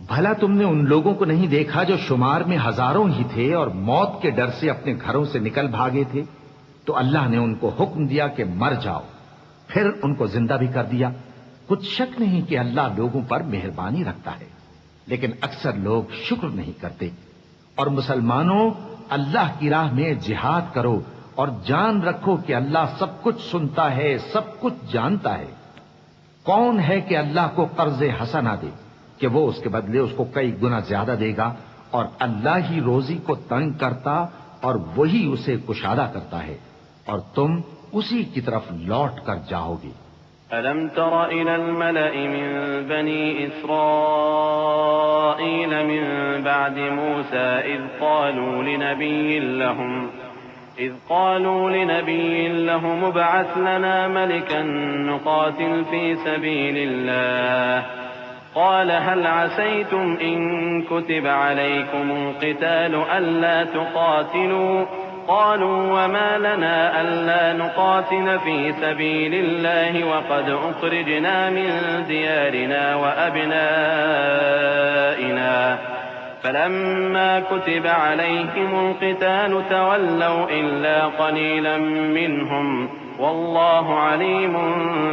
بھلا تم نے ان لوگوں کو نہیں دیکھا جو شمار میں ہزاروں ہی تھے اور موت کے ڈر سے اپنے گھروں سے نکل بھاگے تھے؟ تو اللہ نے ان کو حکم دیا کہ مر جاؤ، پھر ان کو زندہ بھی کر دیا. کچھ شک نہیں کہ اللہ لوگوں پر مہربانی رکھتا ہے، لیکن اکثر لوگ شکر نہیں کرتے. اور مسلمانوں، اللہ کی راہ میں جہاد کرو اور جان رکھو کہ اللہ سب کچھ سنتا ہے، سب کچھ جانتا ہے. کون ہے کہ اللہ کو قرض حسنہ دے کہ وہ اس کے بدلے اس کو کئی گنا زیادہ دے گا؟ اور اللہ ہی روزی کو تنگ کرتا اور وہی اسے کشادہ کرتا ہے، اور تم اسی کی طرف لوٹ کر جاؤ گے. ألم تر إلى الملأ من بني إسرائيل من بعد موسى إذ قالوا لنبي لهم ابعث لنا ملكا نقاتل في سبيل الله قال هل عسيتم إن كتب عليكم القتال ألا تقاتلوا قالوا وما لنا ألا نقاتل في سبيل الله وقد أخرجنا من ديارنا وأبنائنا فلما كتب عليهم القتال تولوا إلا قليلا منهم والله عليم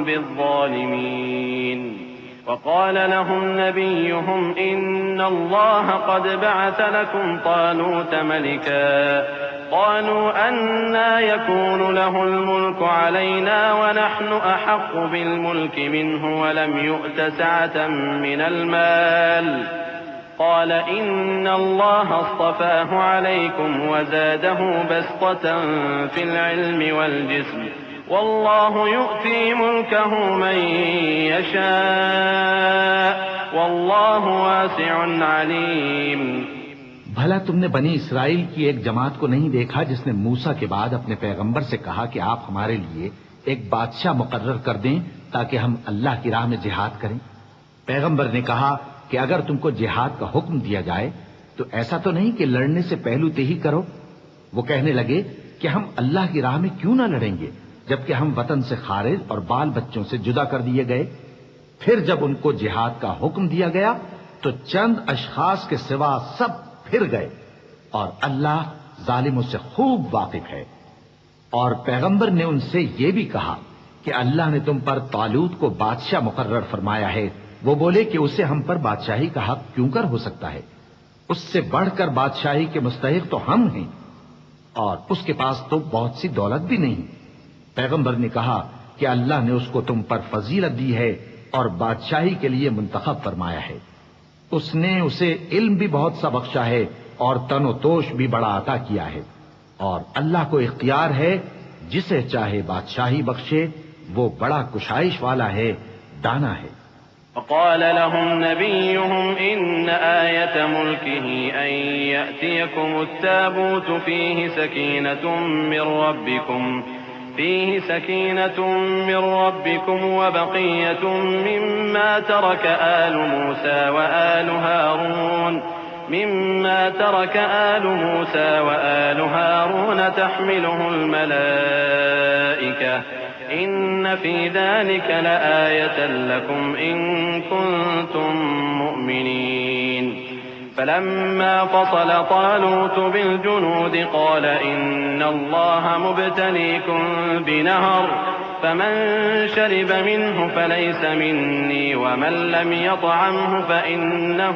بالظالمين. وقال لهم نبيهم إن الله قد بعث لكم طالوت ملكا قالوا أنى يكون له الملك علينا ونحن أحق بالملك منه ولم يؤت سعة من المال قال إن الله اصطفاه عليكم وزاده بسطة في العلم والجسم والله يؤتي ملكه من يشاء والله واسع عليم۔ بھلا تم نے بنی اسرائیل کی ایک جماعت کو نہیں دیکھا جس نے موسیٰ کے بعد اپنے پیغمبر سے کہا کہ آپ ہمارے لیے ایک بادشاہ مقرر کر دیں تاکہ ہم اللہ کی راہ میں جہاد کریں؟ پیغمبر نے کہا کہ اگر تم کو جہاد کا حکم دیا جائے تو ایسا تو نہیں کہ لڑنے سے پہلو ہی کرو۔ وہ کہنے لگے کہ ہم اللہ کی راہ میں کیوں نہ لڑیں گے جبکہ ہم وطن سے خارج اور بال بچوں سے جدا کر دیے گئے۔ پھر جب ان کو جہاد کا حکم دیا گیا تو چند اشخاص کے سوا سب پھر گئے، اور اللہ ظالموں سے خوب واقف ہے۔ اور پیغمبر نے ان سے یہ بھی کہا کہ اللہ نے تم پر طالوت کو بادشاہ مقرر فرمایا ہے۔ وہ بولے کہ اسے ہم پر بادشاہی کا حق کیوں کر ہو سکتا ہے؟ اس سے بڑھ کر بادشاہی کے مستحق تو ہم ہیں، اور اس کے پاس تو بہت سی دولت بھی نہیں۔ پیغمبر نے کہا کہ اللہ نے اس کو تم پر فضیلت دی ہے اور بادشاہی کے لیے منتخب فرمایا ہے۔ اس نے اسے علم بھی بہت سا بخشا ہے اور تن و توش بھی بڑا عطا کیا ہے، اور اللہ کو اختیار ہے جسے چاہے بادشاہی بخشے، وہ بڑا کشائش والا ہے، دانا ہے۔ وقال لهم نبيهم إن آية ملكه أن يأتيكم التابوت فيه سكينة من ربكم وبقية مما ترك آل موسى وآل هارون تحمله الملائكة إن في ذلك لآية لكم إن كنتم مؤمنين۔ فلما فصل طالوت بالجنود قال إن الله مبتليكم بنهر فمن شرب منه فليس مني ومن لم يطعمه فإنه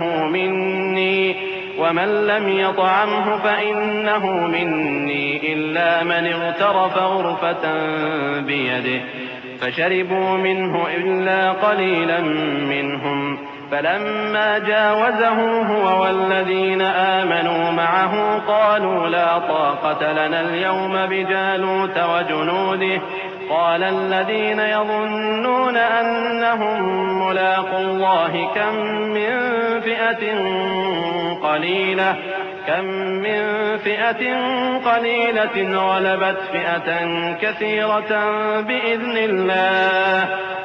إلا من اغترف غرفة بيده فشربوا منه إلا قليلا منهم فلما جاوزه هو والذين آمنوا معه قالوا لا طاقة لنا اليوم بجالوت وجنوده قال الذين يظنون أنهم ملاقو الله كم من فئة قليلة غلبت فئة كثيرة بإذن الله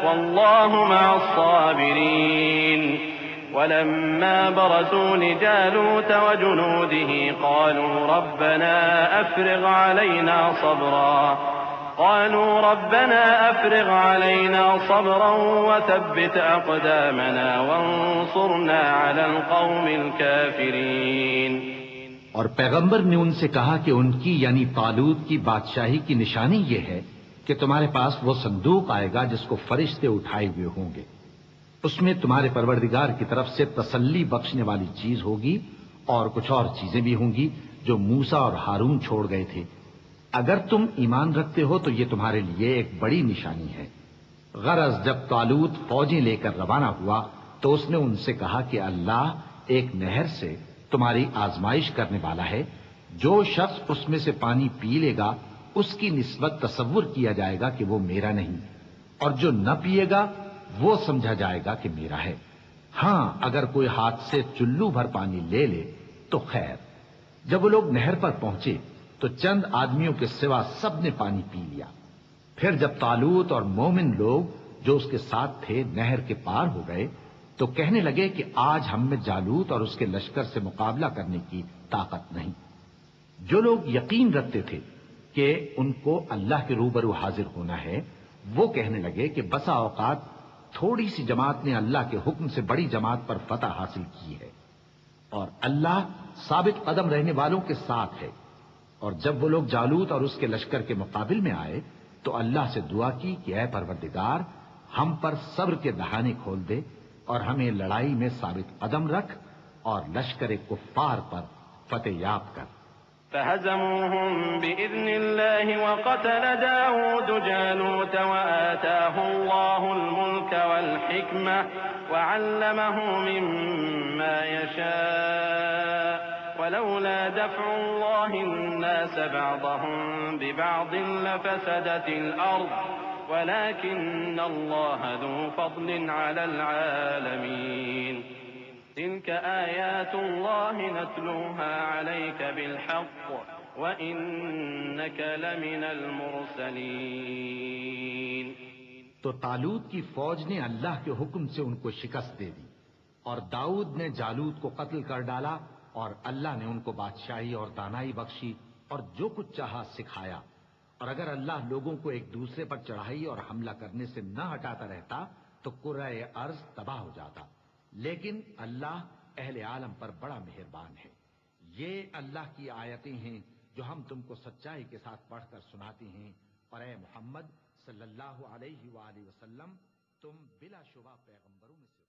والله مع الصابرين۔ ولما برزوا لجالوت وجنوده قالوا ربنا أفرغ علينا صبرا وثبت أقدامنا وانصرنا على القوم الكافرين۔ اور پیغمبر نے ان سے کہا کہ ان کی یعنی طالوت کی بادشاہی کی نشانی یہ ہے کہ تمہارے پاس وہ صندوق آئے گا جس کو فرشتے اٹھائے ہوئے ہوں گے۔ اس میں تمہارے پروردگار کی طرف سے تسلی بخشنے والی چیز ہوگی اور کچھ اور چیزیں بھی ہوں گی جو موسیٰ اور ہارون چھوڑ گئے تھے۔ اگر تم ایمان رکھتے ہو تو یہ تمہارے لیے ایک بڑی نشانی ہے۔ غرض جب طالوت فوجیں لے کر روانہ ہوا تو اس نے ان سے کہا کہ اللہ ایک نہر سے تمہاری آزمائش کرنے والا ہے، جو شخص اس میں سے پانی پی لے گا اس کی نسبت تصور کیا جائے گا کہ وہ میرا نہیں، اور جو نہ پیے گا وہ سمجھا جائے گا کہ میرا ہے۔ ہاں اگر کوئی ہاتھ سے چلو بھر پانی لے لے تو خیر۔ جب وہ لوگ نہر پر پہنچے تو چند آدمیوں کے سوا سب نے پانی پی لیا۔ پھر جب طالوت اور مومن لوگ جو اس کے ساتھ تھے نہر کے پار ہو گئے تو کہنے لگے کہ آج ہم میں جالوت اور اس کے لشکر سے مقابلہ کرنے کی طاقت نہیں۔ جو لوگ یقین رکھتے تھے کہ ان کو اللہ کے روبرو حاضر ہونا ہے وہ کہنے لگے کہ بسا اوقات تھوڑی سی جماعت نے اللہ کے حکم سے بڑی جماعت پر فتح حاصل کی ہے، اور اللہ ثابت قدم رہنے والوں کے ساتھ ہے۔ اور جب وہ لوگ جالوت اور اس کے لشکر کے مقابل میں آئے تو اللہ سے دعا کی کہ اے پروردگار ہم پر صبر کے دہانے کھول دے اور ہمیں لڑائی میں ثابت قدم رکھ اور لشکر کفار پر فتح یاب کر۔ فهزموهم بإذن الله وقتل داود جالوت وآتاه الله الملك والحكمة وعلمه مما يشاء ولولا دفع الله الناس بعضهم ببعض لفسدت الأرض ولكن الله ذو فضل على العالمين تلك آيات الله نتلوها عليك بالحق وإنك لمن المرسلين۔ تو طالوت کی فوج نے اللہ کے حکم سے ان کو شکست دے دی، اور داؤد نے جالوت کو قتل کر ڈالا، اور اللہ نے ان کو بادشاہی اور دانائی بخشی اور جو کچھ چاہا سکھایا۔ اور اگر اللہ لوگوں کو ایک دوسرے پر چڑھائی اور حملہ کرنے سے نہ ہٹاتا رہتا تو کرۂ ارض تباہ ہو جاتا، لیکن اللہ اہل عالم پر بڑا مہربان ہے۔ یہ اللہ کی آیتیں ہیں جو ہم تم کو سچائی کے ساتھ پڑھ کر سناتے ہیں، اور اے محمد صلی اللہ علیہ وآلہ وسلم تم بلا شبہ پیغمبروں میں سے